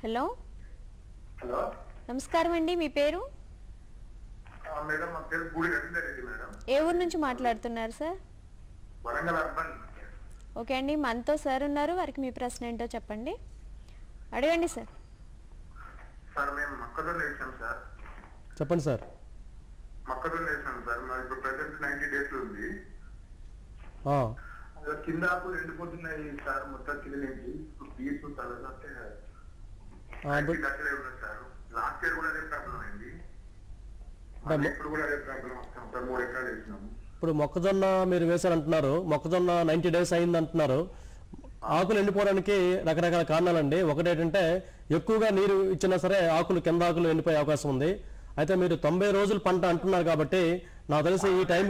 హలో, నమస్కారం అండి, మీ పేరు? ఏ ఊరు నుంచి మాట్లాడుతున్నారు సార్? ఓకే అండి, మనతో సార్ ఉన్నారు, వారికి మీ ప్రశ్న ఏంటో చెప్పండి, అడగండి సార్. సార్, మేము మొక్కజొన్న వేసాం సార్. చెప్పండి సార్. మొక్కజొన్న వేసాం సార్, మరి ఇప్పుడు ప్రెసెంట్ 90 days ఉంది. కింద ఆకులు ఎండిపోతున్నాయి సార్, మొత్తం కింద నుంచి పీసు అంటే సార్. లాస్ట్ ఇయర్ కూడా అదే ప్రాబ్లం అయింది, ఇప్పుడు కూడా అదే ప్రాబ్లం వస్తాం సార్. 3 ఎకరాలు వేసినాము. ఇప్పుడు మొక్కజొన్న మీరు వేశారంటున్నారు, మొక్కజొన్న 90 days అయింది అంటున్నారు. ఆకులు ఎండిపోవడానికి రకరకాల కారణాలండి. ఒకటేంటంటే ఎక్కువగా నీరు ఇచ్చినా సరే కింద ఆకులు ఎండిపోయే అవకాశం ఉంది. అయితే మీరు 90 రోజులు పంట అంటున్నారు కాబట్టి నాకు తెలిసి ఈ టైం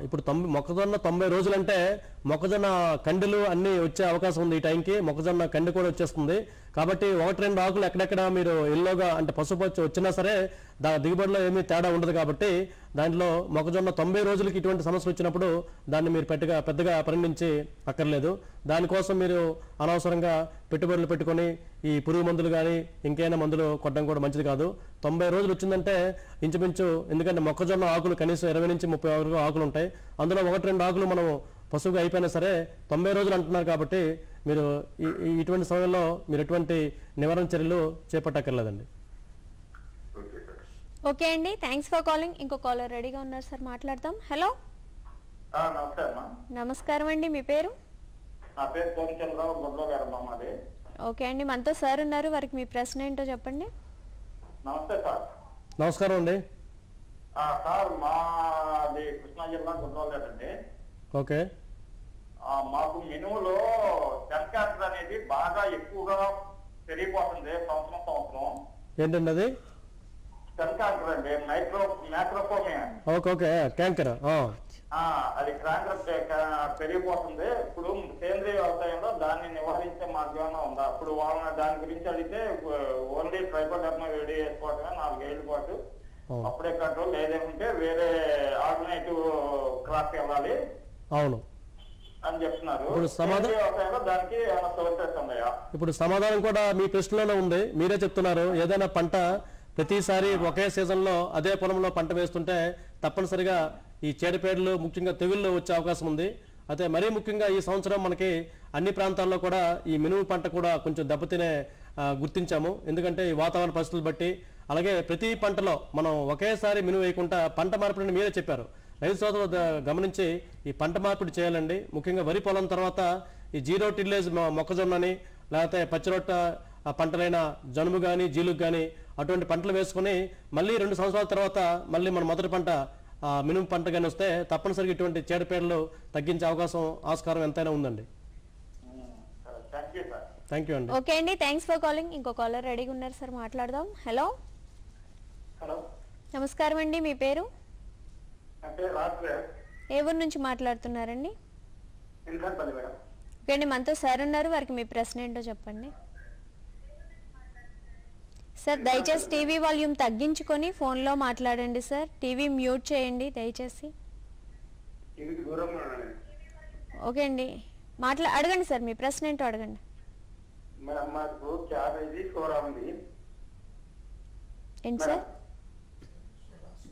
ఇప్పుడు మొక్కజొన్న 90 రోజులు అంటే మొక్కజొన్న కండెలు అన్ని వచ్చే అవకాశం ఉంది. ఈ టైంకి మొక్కజొన్న కండె కూడా వచ్చేస్తుంది. కాబట్టి 1-2 ఆకులు ఎక్కడెక్కడ మీరు ఎల్లోగా అంటే పసుపు వచ్చినా సరే దిగుబడిలో ఏమీ తేడా ఉండదు. కాబట్టి దాంట్లో మొక్కజొన్న 90 రోజులకి ఇటువంటి సమస్యలు వచ్చినప్పుడు దాన్ని మీరు పెద్దగా పరిగణించి అక్కర్లేదు. దానికోసం మీరు అనవసరంగా పెట్టుబడులు పెట్టుకొని ఈ పురుగు మందులు కానీ ఇంకైనా మందులు కొట్టడం కూడా మంచిది కాదు. 90 రోజులు వచ్చిందంటే ఇంచుమించు, ఎందుకంటే మొక్కజొన్న ఆకులు కనీసం 20 నుంచి 30 వరకు ఆకులు ఉంటాయి. అందులో 1-2 ఆకులు మనం పసుపుగా అయిపోయినా సరే 90 రోజులు అంటున్నారు. కాబట్టి మీరు ఇటువంటి సమయంలో మీరు ఎటువంటి నివారణ చర్యలు చేపట్టక్కర్లేదండి. ఓకే అండి, థ్యాంక్స్ ఫర్ కాలింగ్. ఇంకో కాలర్ రెడీగా ఉన్నారు సార్, మాట్లాడదాం. హలో, నమస్కారం అండి, మీ పేరు? నా పేరు కోరిచంద్రరావు, గుడ్లో గారు మాది. ఓకే అండి, మనతో సార్ ఉన్నారు, వారికి మీ ప్రశ్న ఏంటో చెప్పండి. నమస్తే సార్. నమస్కారం అండి. సార్ మాది కృష్ణా జిల్లా గుడ్లోగారండి. ఓకే. మాకు మినుములో సెల్కాటర్ అనేది బాగా ఎక్కువగా పెరిగిపోతుంది సంవత్సరం. ఏంటండి అది? సెల్కాటర్ అండి, మైక్రోకోమియా. Okay, canker. అది క్రాంకర్ పెరిగిపోతుంది. ఇప్పుడు సేంద్రీయ వ్యవసాయంలో దాన్ని నివారించే మార్గం ఏమైనా ఉందా? ఇప్పుడు వాళ్ళని దాని గురించి అడిగితే ఓన్లీ ట్రైకోడర్మా వేడి వేసుకోవటమే 4 ఏళ్ళ పాటు, అప్పుడే కంట్రోల్, లేదంటే వేరే ఆల్టర్నేటివ్ క్రాప్ వెళ్ళాలి అవును అని చెప్తున్నారు. ఇప్పుడు దానికి ఏమైనా సోర్సెస్ ఉన్నాయా? ఇప్పుడు సమాధానం కూడా మీ ప్రశ్నలోనే ఉంది. మీరే చెప్తున్నారు, ఏదైనా పంట ప్రతిసారి ఒకే సీజన్లో అదే పొలంలో పంట వేస్తుంటే తప్పనిసరిగా ఈ చీడపీడలు ముఖ్యంగా తెగుళ్ళు వచ్చే అవకాశం ఉంది. అయితే మరీ ముఖ్యంగా ఈ సంవత్సరం మనకి అన్ని ప్రాంతాల్లో కూడా ఈ మినుము పంట కూడా కొంచెం దెబ్బతినే గుర్తించాము. ఎందుకంటే ఈ వాతావరణ పరిస్థితులు బట్టి, అలాగే ప్రతి పంటలో మనం ఒకేసారి మినుము వేయకుండా పంట మార్పిడిని మీరే చెప్పారు. రైతు సోదరులు గమనించి ఈ పంట మార్పిడి చేయాలండి. ముఖ్యంగా వరి పొలం తర్వాత ఈ 0 టిల్లేజ్ మొక్కజొన్నని, లేకపోతే పచ్చిరొట్ట పంటలైన జనుము కానీ జీలుగు కానీ అటువంటి పంటలు వేసుకుని మళ్ళీ 2 సంవత్సరాల తర్వాత మళ్ళీ మన మొదటి పంట మినుము పంట కానీ వస్తే తప్పనిసరిగా ఇటువంటి చీడపీడలు తగ్గించే అవకాశం ఆస్కారం ఎంతైనా ఉందండి. థ్యాంక్ యూ అండి. ఓకే అండి, థ్యాంక్స్ ఫర్ కాలింగ్. ఇంకో కాలర్ రెడీగా ఉన్నారు సార్, మాట్లాడదాం. హలో, నమస్కారం అండి, మీ పేరు? ఏ ఊరు నుంచి మాట్లాడుతున్నారండి? ఓకే అండి, మనతో సార్ ఉన్నారు, వారికి మీ ప్రశ్న ఏంటో చెప్పండి. సార్ దయచేసి టీవీ వాల్యూమ్ తగ్గించుకొని ఫోన్లో మాట్లాడండి సార్. టీవీ మ్యూట్ చేయండి దయచేసి. ఓకే అండి, అడగండి సార్, మీ ప్రశ్న ఏంటో అడగండి. ఏంటి సార్?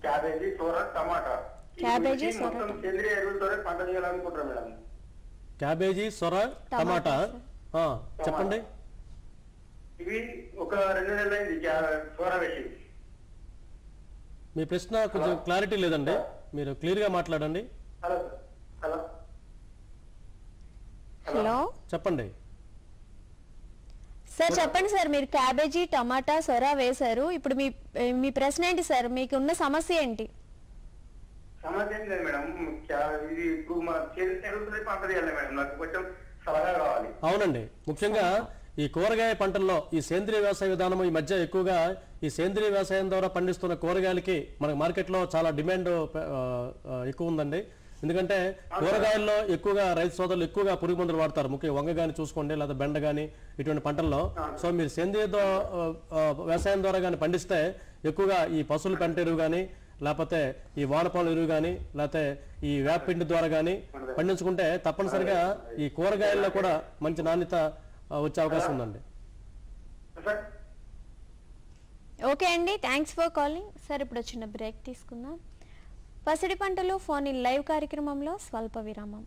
క్యాబేజీ, సోర, టమాటా. క్యాబేజీ, సొర, సేంద్రియ ఎరువులతోనే పంట చేయాలనుకుంటారు మేడం. క్యాబేజీ, సొర, టమాటా చెప్పండి. ఇవి ఒక 2 నెలలైంది సోర వేసి. మీ ప్రశ్న కొంచెం క్లారిటీ లేదండి, మీరు క్లియర్ గా మాట్లాడండి. హలో, చెప్పండి సార్. చెప్పండి సార్, మీరు క్యాబేజీ, టమాటా, సొర వేశారు. ఇప్పుడు మీ ప్రశ్న ఏంటి సార్? మీకు ఉన్న సమస్య ఏంటి? సమస్య ఏం లేదు మేడం, ఇది ఇప్పుడు మన చేతి పంట చేయాలి మేడం, నాకు కొంచెం సలహా కావాలి. అవునండి, ముఖ్యంగా ఈ కూరగాయ పంటల్లో ఈ సేంద్రీయ వ్యవసాయ విధానం ఈ మధ్య ఎక్కువగా ఈ సేంద్రీయ వ్యవసాయం ద్వారా పండిస్తున్న కూరగాయలకి మనకు మార్కెట్లో చాలా డిమాండ్ ఎక్కువ ఉందండి. ఎందుకంటే కూరగాయల్లో ఎక్కువగా రైతు సోదరులు ఎక్కువగా పురుగు మందులు వాడతారు. ముఖ్యంగా వంగ కానీ చూసుకోండి, లేదా బెండ కానీ ఇటువంటి పంటల్లో. సో మీరు సేంద్రీయ వ్యవసాయం ద్వారా కానీ పండిస్తే ఎక్కువగా ఈ పశువుల పెంట ఎరువు కానీ, లేకపోతే ఈ వానపాలు ఎరువు కానీ, లేకపోతే ఈ వేపపిండి ద్వారా కానీ పండించుకుంటే తప్పనిసరిగా ఈ కూరగాయల్లో కూడా మంచి నాణ్యత వచ్చే అవకాశం ఉందండి. ఓకే అండి, థ్యాంక్స్ ఫర్ కాలింగ్. సార్ ఇప్పుడు చిన్న బ్రేక్ తీసుకుందాం. పసిడి పంటలు ఫోన్ ఇన్ లైవ్ కార్యక్రమంలో స్వల్ప విరామం.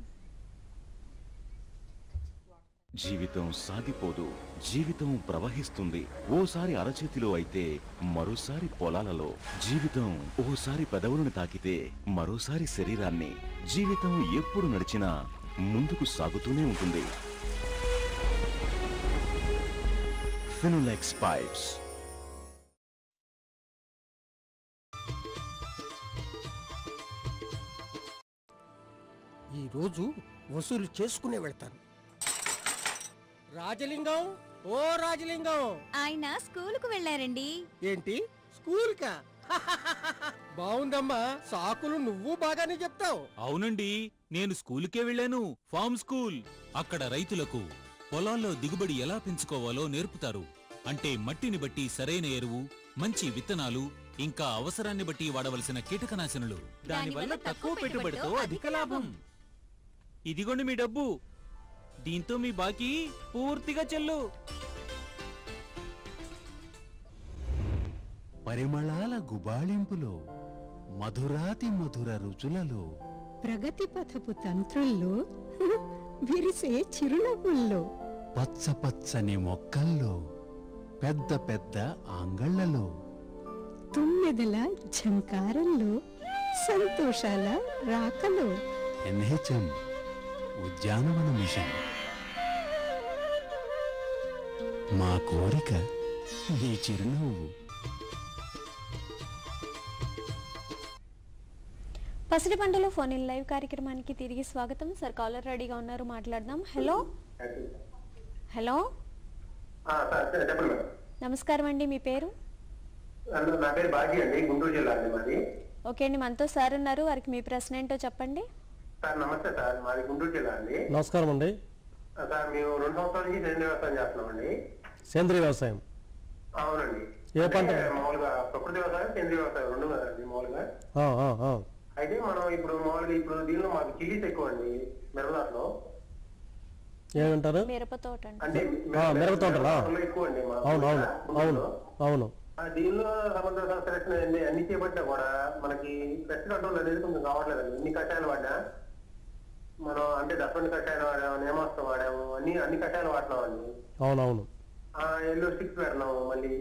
జీవితం సాగిపోదు, జీవితం ప్రవహిస్తుంది. ఓసారి అరచేతిలో అయితే మరోసారి పొలాలలో. జీవితం ఓసారి పెదవులను తాకితే మరోసారి శరీరాన్ని. జీవితం ఎప్పుడు నడిచినా ముందుకు సాగుతూనే ఉంటుంది. ఫినోలెక్స్ పైప్స్. ఈ రోజు వసూలు చేసుకునే వెళ్తాను. రాజలింగం, ఓ రాజలింగం. ఆయన స్కూలుకు వెళ్ళారండి. ఏంటి స్కూల్ కా? బాగుందమ్మా, సాకులు నువ్వు బాగానే చెప్తావు. అవునండి, నేను స్కూలుకే వెళ్ళాను. Farm school. అక్కడ రైతులకు పొలాల్లో దిగుబడి ఎలా పెంచుకోవాలో నేర్పుతారు. అంటే మట్టిని బట్టి సరైన ఎరువు, మంచి విత్తనాలు, ఇంకా అవసరాన్ని బట్టి వాడవలసిన కీటకనాశనులు. దానివల్ల తక్కువ పెట్టుబడితో అధిక లాభం. ఇదిగోండి మీ డబ్బు, దీంతో మీ బాకీ పూర్తిగా చెల్లు. పరిమళాల గుబాళింపులో, మధురాతి మధుర రుచులలో, ప్రగతి పథపు తంత్రుల్లో, విరిసే చిరునవ్వుల్లో, పచ్చ పచ్చని మొక్కల్లో, పెద్ద పెద్ద ఆంగళ్లలో, తుమ్మెదల ఝంకారంలో, సంతోషాల రాకలో. ఎన్హెచ్ఎం ఉద్యానవన మిషన్. మా కోరిక నీ చిరునవ్వు. పసిడి పంటలో ఫోన్ ఇన్ లైవ్ కార్యక్రమానికి తిరిగి స్వాగతం. సార్ కాలర్ రెడీగా ఉన్నారు, మాట్లాడదాం. హలో హలో నమస్కారం అండి, మీ పేరు? నా పేరు భాగ్య అండి, గుంటూరు జిల్లా అండి మాది. ఓకే అండి, మనతో సార్ ఉన్నారు, వారికి మీ ప్రశ్న ఏంటో చెప్పండి. సార్ నమస్తే సార్, మాది గుంటూరు జిల్లా అండి. నమస్కారం అండి. సార్ మేము 2 సంవత్సరాల నుంచి సేంద్రీయ వ్యవసాయం చేస్తున్నామండి. సేంద్రీయ వ్యవసాయం? అవునండి. ఏ పంట? మామూలుగా ప్రకృతి వ్యవసాయం, సేంద్రీయ వ్యవసాయం రెండు కదండి మామూలుగా. అయితే మనం ఇప్పుడు మామూలుగా ఇప్పుడు దీనిలో మాకు చిల్లీస్ ఎక్కువ అండి మిరపలో. ఏమంటారు? మిరప తోట అంటే మిరప తోటలా? ఎక్కువ అండి. అవును అవును అవును అవును. దీనిలో సముద్ర సంరక్షణ అన్ని చేపట్టినా కూడా మనకి పెస్ట్ కంట్రోల్ అనేది కొంచెం కావట్లేదండి. ఎన్ని కషాయాలు వాడినా మనం, అంటే దసండి కషాయాలు వాడాము, నేమాస్తం వాడాము, అన్ని కషాయాలు వాడుతున్నామండి. అవునవును. ఎల్లో స్టిక్స్ పెడుతున్నాము మళ్ళీ.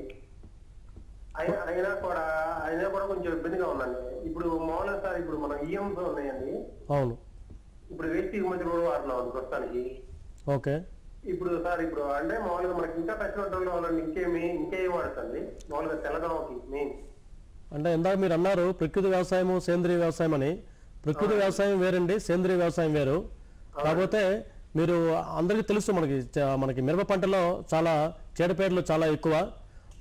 అయినా కూడా కొంచెం ఇబ్బందిగా ఉందండి. ఇప్పుడు మామూలుగా సార్ ఇప్పుడు మనం ఈఎంస్ ఉన్నాయండి. అవును. ఇప్పుడు వేస్ట్ దిగుమతి కూడా వాడుతున్నాం ప్రస్తుతానికి. ఓకే. ఇప్పుడు సార్ ఇప్పుడు అంటే మామూలుగా మనకి ఇంకా పెస్ట్ కంట్రోల్ కావాలండి. ఇంకేం వాడుతుంది మామూలుగా తెల్లదనకి మెయిన్. అంటే ఇందాక మీరు అన్నారు ప్రకృతి వ్యవసాయము సేంద్రీయ వ్యవసాయం అని. ప్రకృతి వ్యవసాయం వేరండి, సేంద్రీయ వ్యవసాయం వేరు. కాకపోతే మీరు అందరికీ తెలుసు, మనకి మిరప పంటలో చాలా చీడపీడలు చాలా ఎక్కువ.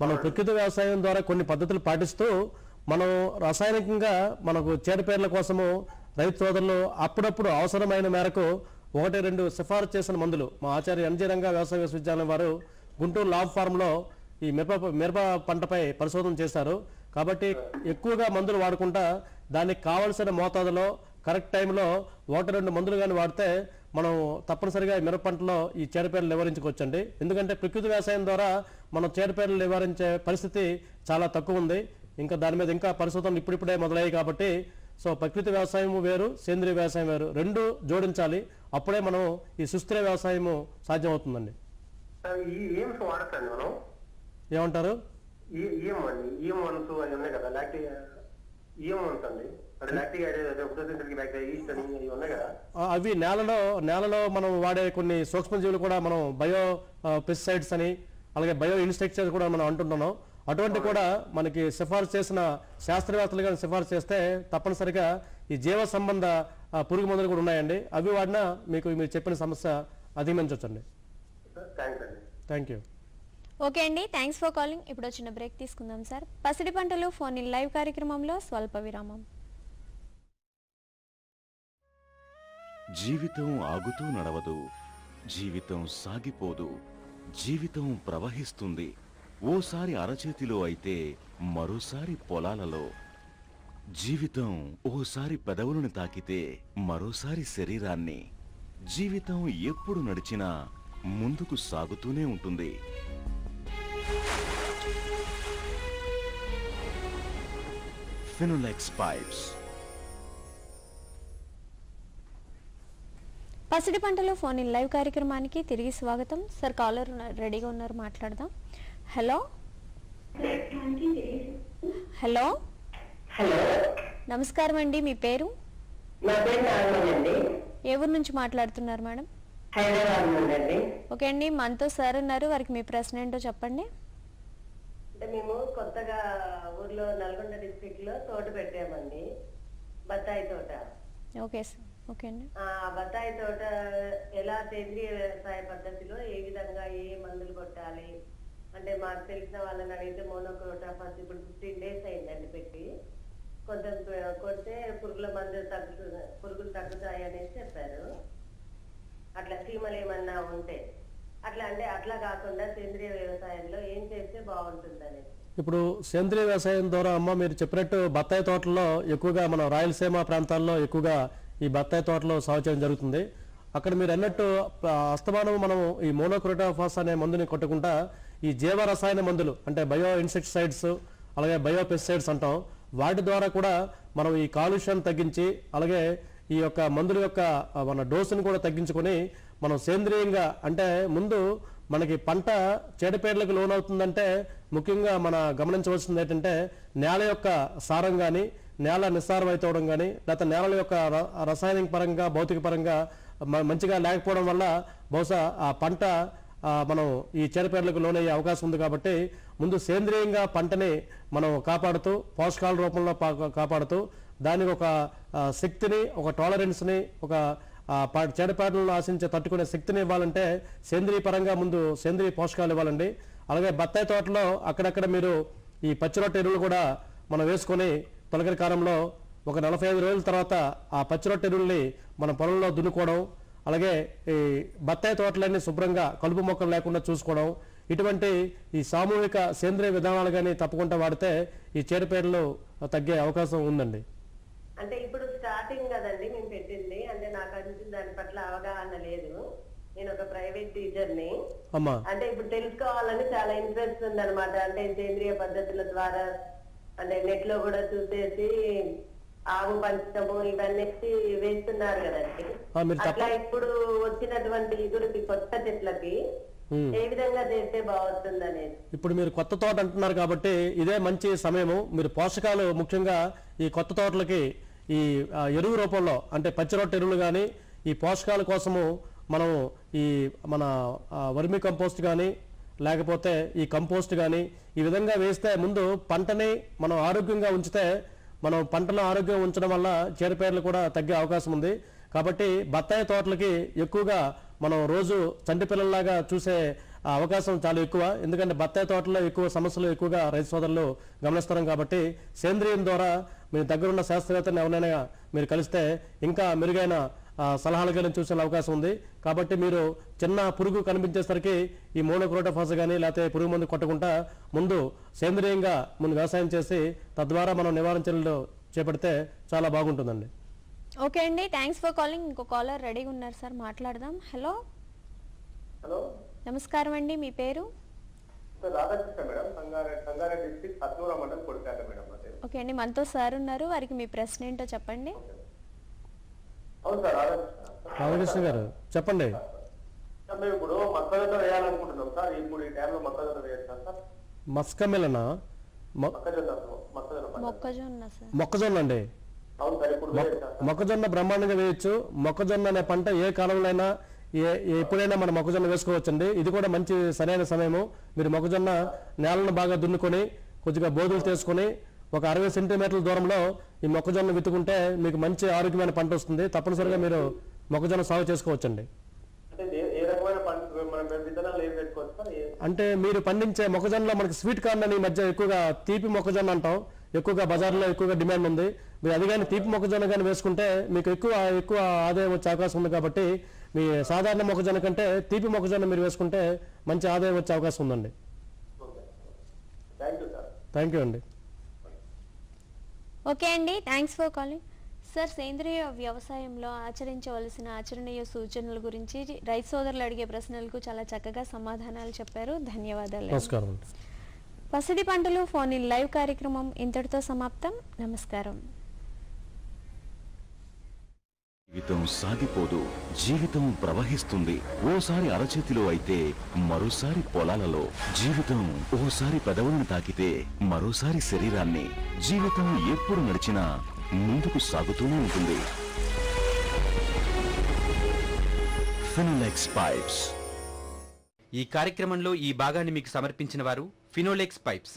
మనం ప్రకృతి వ్యవసాయం ద్వారా కొన్ని పద్ధతులు పాటిస్తూ మనం రాసాయనికంగా మనకు చీడపీడల కోసము రైతు సోదరులు అప్పుడప్పుడు అవసరమైన మేరకు 1-2 సిఫారసు చేసిన మందులు మా ఆచార్య ఎన్జీ రంగా వ్యవసాయ విశ్వవిద్యాలయం వారు గుంటూరు లాబ్ ఫార్మ్లో ఈ మిరప పంటపై పరిశోధన చేశారు. కాబట్టి ఎక్కువగా మందులు వాడుకుంటా దానికి కావలసిన మోతాదులో కరెక్ట్ టైంలో 1-2 మందులు కానీ వాడితే మనం తప్పనిసరిగా మిరప పంటలో ఈ చీడపీడలు నివారించుకోవచ్చండి. ఎందుకంటే ప్రకృతి వ్యవసాయం ద్వారా మనం చీడపీడలు నివారించే పరిస్థితి చాలా తక్కువ ఉంది. ఇంకా దాని మీద ఇంకా పరిశోధనలు ఇప్పుడిప్పుడే మొదలయ్యాయి. కాబట్టి సో ప్రకృతి వ్యవసాయం వేరు, సేంద్రీయ వ్యవసాయం వేరు, రెండు జోడించాలి. అప్పుడే మనం ఈ సుస్థిర వ్యవసాయము సాధ్యం అవుతుందండి. ఏమంటారు? అవి నేలలో మనం వాడే కొన్ని సూక్ష్మజీవులు కూడా మనం బయో పెస్టిసైడ్స్ అని, అలాగే బయో ఇన్సెక్టిసైడ్స్ కూడా మనం అంటుంటున్నాం. అటువంటి కూడా మనకి సిఫారసు చేసిన శాస్త్రవేత్తలు కానీ సిఫారసు చేస్తే తప్పనిసరిగా ఈ జీవ సంబంధ పురుగు మందులు కూడా ఉన్నాయండి. అవి వాడినా మీరు చెప్పిన సమస్య అధిగమించవచ్చండి. Thank you. ఓకే అండి, థ్యాంక్స్ ఫర్ కాలింగ్. ఇప్పుడు చిన్న బ్రేక్ తీసుకుందాం సార్. పసిడి పంటలు ఫోన్ ఇన్ లైవ్ కార్యక్రమంలో స్వల్ప విరామం. జీవితం ఆగుతూ నడవదు, జీవితం సాగిపోదు, జీవితం ప్రవహిస్తుంది. ఓసారి అరచేతిలో అయితే మరోసారి పొలాలలో. జీవితం ఓసారి పెదవులను తాకితే మరోసారి శరీరాన్ని. జీవితం ఎప్పుడు నడిచినా ముందుకు సాగుతూనే ఉంటుంది. ఫినోలెక్స్ పైప్స్. పసిడి పంటలో ఫోన్ ఇన్ లైవ్ కార్యక్రమానికి తిరిగి స్వాగతం. సార్ కాలర్ రెడీగా ఉన్నారు, మాట్లాడదాం. హలో హలో నమస్కారం అండి, మీ పేరు? ఏ ఊరు నుంచి మాట్లాడుతున్నారు మేడం? ఓకే అండి, మనతో సార్ ఉన్నారు, వారికి మీ ప్రశ్న ఏంటో చెప్పండి. అంటే మేము కొత్తగా ఊర్లో నల్గొండ డిస్ట్రిక్ట్ లో తోట పెట్టామండి, బత్తాయి తోట. Okay sir. ఓకే అండి. బత్తాయి తోట ఎలా సేంద్రీయ వ్యవసాయ పద్ధతిలో ఏ విధంగా ఏ మందులు కొట్టాలి అంటే మాకు తెలిసిన వాళ్ళని అడిగితే మోనోక్రోటోఫాస్ ఇప్పుడు 15 days అయిందండి పెట్టి, కొంచెం కొడితే పురుగుల మందు పురుగులు తగ్గుతాయి అనేసి చెప్పారు. అట్లా చీమలు ఏమన్నా ఉంటే అట్లా అంటే అట్లా కాకుండా సేంద్రియ వ్యవసాయంలో ఏం చేస్తే బాగుంటుందని. ఇప్పుడు సేంద్రీయ వ్యవసాయం ద్వారా అమ్మ మీరు చెప్పినట్టు బత్తాయి తోటల్లో ఎక్కువగా మనం రాయలసీమ ప్రాంతాల్లో ఎక్కువగా ఈ బత్తాయి తోటలో సాగు చేయడం జరుగుతుంది. అక్కడ మీరు అన్నట్టు అస్తమానం మనం ఈ మోనోక్రోటోఫాస్ అనే మందుని కొట్టకుండా ఈ జీవ రసాయన మందులు అంటే బయో ఇన్సెక్టిసైడ్స్ అలాగే బయో పెస్టిసైడ్స్ అంటాం, వాటి ద్వారా కూడా మనం ఈ కాలుష్యాన్ని తగ్గించి అలాగే ఈ యొక్క మందుల యొక్క మన డోసును కూడా తగ్గించుకొని మనం సేంద్రియంగా అంటే ముందు మనకి పంట చీడపీడలకు లోనవుతుందంటే ముఖ్యంగా మన గమనించవలసింది ఏంటంటే నేల యొక్క సారం కానీ నేల నిస్సారం అయిపోవడం కానీ లేకపోతే నేలల యొక్క రసాయనిక పరంగా భౌతిక పరంగా మంచిగా లేకపోవడం వల్ల బహుశా ఆ పంట మనం ఈ చీడపీడలకు లోనయ్యే అవకాశం ఉంది. కాబట్టి ముందు సేంద్రియంగా పంటని మనం కాపాడుతూ పోషకాల రూపంలో కాపాడుతూ దానికి ఒక శక్తిని ఒక టాలరెన్స్ని ఒక చీడపీడలను ఆశించే తట్టుకునే శక్తిని ఇవ్వాలంటే సేంద్రియ పరంగా ముందు సేంద్రియ పోషకాలు ఇవ్వాలండి. అలాగే బత్తాయి తోటలో అక్కడక్కడ మీరు ఈ పచ్చిరొట్ట ఎరువులు కూడా మనం వేసుకొని తొలకరి కాలంలో ఒక 45 రోజుల తర్వాత ఆ పచ్చిరొట్ట ఎరువుల్ని మన పొలంలో దున్నుకోవడం, అలాగే ఈ బత్తాయి తోటలన్నీ శుభ్రంగా కలుపు మొక్కలు లేకుండా చూసుకోవడం, ఇటువంటి ఈ సామూహిక సేంద్రియ విధానాలు కానీ తప్పకుండా వాడితే ఈ చీడపీడలు తగ్గే అవకాశం ఉందండి. అంటే ఇప్పుడు స్టార్టింగ్ కదండి మేము పెట్టింది, అంటే నాకు అనిపించింది దాని పట్ల అవగాహన లేదు. నేను ఒక ప్రైవేట్ టీచర్ని. అంటే ఇప్పుడు తెలుసుకోవాలని చాలా ఇంట్రెస్ట్ ఉంది అనమాట. అంటే సేంద్రియ పద్ధతుల ద్వారా అంటే నెట్ లో కూడా చూసేసి ఆవు పంచము ఇవన్నీ వేస్తున్నారు కదండి. అట్లా ఇప్పుడు వచ్చినటువంటి ఇగురికి కొత్త చెట్లకి ఏ విధంగా చేస్తే బాగుంటుంది అనేది. ఇప్పుడు మీరు కొత్త తోట అంటున్నారు కాబట్టి ఇదే మంచి సమయము. మీరు పోషకాలు ముఖ్యంగా ఈ కొత్త తోటలకి ఈ ఎరువు రూపంలో అంటే పచ్చిరొట్ట ఎరువులు కానీ ఈ పోషకాల కోసము మనం ఈ మన వర్మి కంపోస్ట్ కానీ లేకపోతే ఈ కంపోస్ట్ కానీ ఈ విధంగా వేస్తే ముందు పంటని మనం ఆరోగ్యంగా ఉంచితే మనం పంటలో ఆరోగ్యం ఉంచడం వల్ల చీడపీడలు కూడా తగ్గే అవకాశం ఉంది. కాబట్టి బత్తాయి తోటలకి ఎక్కువగా మనం రోజు చంటి పిల్లల్లాగా చూసే అవకాశం చాలా ఎక్కువ. ఎందుకంటే బత్తాయి తోటలో ఎక్కువ సమస్యలు ఎక్కువగా రైతు సోదరులు గమనిస్తారు. కాబట్టి సేంద్రియం ద్వారా మీ దగ్గరున్న శాస్త్రవేత్తని ఎవరైనా మీరు కలిస్తే ఇంకా మెరుగైన సలహాలు చూసే అవకాశం ఉంది. కాబట్టి మీరు చిన్న పురుగు కనిపించేసరికి ఈ మోనోక్రోటోఫాస్ కానీ లేకపోతే పురుగు మందు కొట్టకుండా ముందు సేంద్రియంగా ముందు వ్యవసాయం చేసి తద్వారా మనం నివారణ చర్యలు చేపడితే చాలా బాగుంటుందండి. ఓకే అండి, థ్యాంక్స్ ఫర్ కాలింగ్. ఇంకో కాలర్ రెడీగా ఉన్నారు సార్, మాట్లాడదాం. హలో హలో, నమస్కారం అండి, మీ పేరు? రాధాకృష్ణ మేడం, సంగారెడ్డి డిస్ట్రిక్ట్ హత్నూరా మండలం కొడిపేట మేడం. ఓకే అండి, మనతో సార్ ఉన్నారు, వారికి మీ ప్రశ్న ఏంటో చెప్పండి. అవును సార్, రాధాకృష్ణ గారు చెప్పండి. మేము ఇప్పుడు మొక్కజొన్న వేయాలనుకుంటున్నాం సార్. ఇప్పుడు ఈ టైంలో మొక్కజొన్న వేయచ్చా సార్? మస్కమిలనా? మొక్కజొన్న అండి. మొక్కజొన్న బ్రహ్మాండంగా వేయచ్చు. మొక్కజొన్న అనే పంట ఏ కాలంలో అయినా ఎప్పుడైనా మనం మొక్కజొన్న వేసుకోవచ్చండి. ఇది కూడా మంచి సరైన సమయము. మీరు మొక్కజొన్న నేలను బాగా దున్నుకొని కొద్దిగా బోధులు చేసుకొని ఒక 60 సెంటీమీటర్ల దూరంలో ఈ మొక్కజొన్న విత్తుకుంటే మీకు మంచి ఆరోగ్యమైన పంట వస్తుంది. తప్పనిసరిగా మీరు మొక్కజొన్న సాగు చేసుకోవచ్చండి. అంటే మీరు పండించే మొక్కజొన్నలో మనకి స్వీట్ కార్న్ అని మధ్య ఎక్కువగా తీపి మొక్కజొన్న అంటాం, ఎక్కువగా బజార్లో ఎక్కువగా డిమాండ్ ఉంది. మీరు అది కానీ తీపి మొక్కజొన్న కానీ వేసుకుంటే మీకు ఎక్కువ ఆదాయం వచ్చే అవకాశం ఉంది. కాబట్టి మీ సాధారణ మొక్కజొన్న కంటే తీపి మొక్కజొన్న మీరు వేసుకుంటే మంచి ఆదాయం వచ్చే అవకాశం ఉందండి. థ్యాంక్ యూ అండి. ఓకే అండి, థ్యాంక్స్ ఫర్ కాలింగ్. సార్, సేంద్రియ వ్యవసాయంలో ఆచరించవలసిన ఆచరణీయ సూచనల గురించి రైతు సోదరులు అడిగే ప్రశ్నలకు చాలా చక్కగా సమాధానాలు చెప్పారు. ధన్యవాదాలు. నమస్కారం. పసిడి పంటలు ఫోన్ ఇన్ లైవ్ కార్యక్రమం ఇంతటితో సమాప్తం. నమస్కారం. జీవితం సాగిపోదు, జీవితం ప్రవహిస్తుంది. ఓసారి అరచేతిలో అయితే మరోసారి పొలాలలో. జీవితం ఓసారి పెదవులను తాకితే మరోసారి శరీరాన్ని. జీవితం ఎప్పుడు నడిచినా ముందుకు సాగుతూనే ఉంటుంది. ఫినోలెక్స్ పైప్స్. ఈ కార్యక్రమంలో ఈ భాగాన్ని మీకు సమర్పించిన వారు ఫినోలెక్స్ పైప్స్.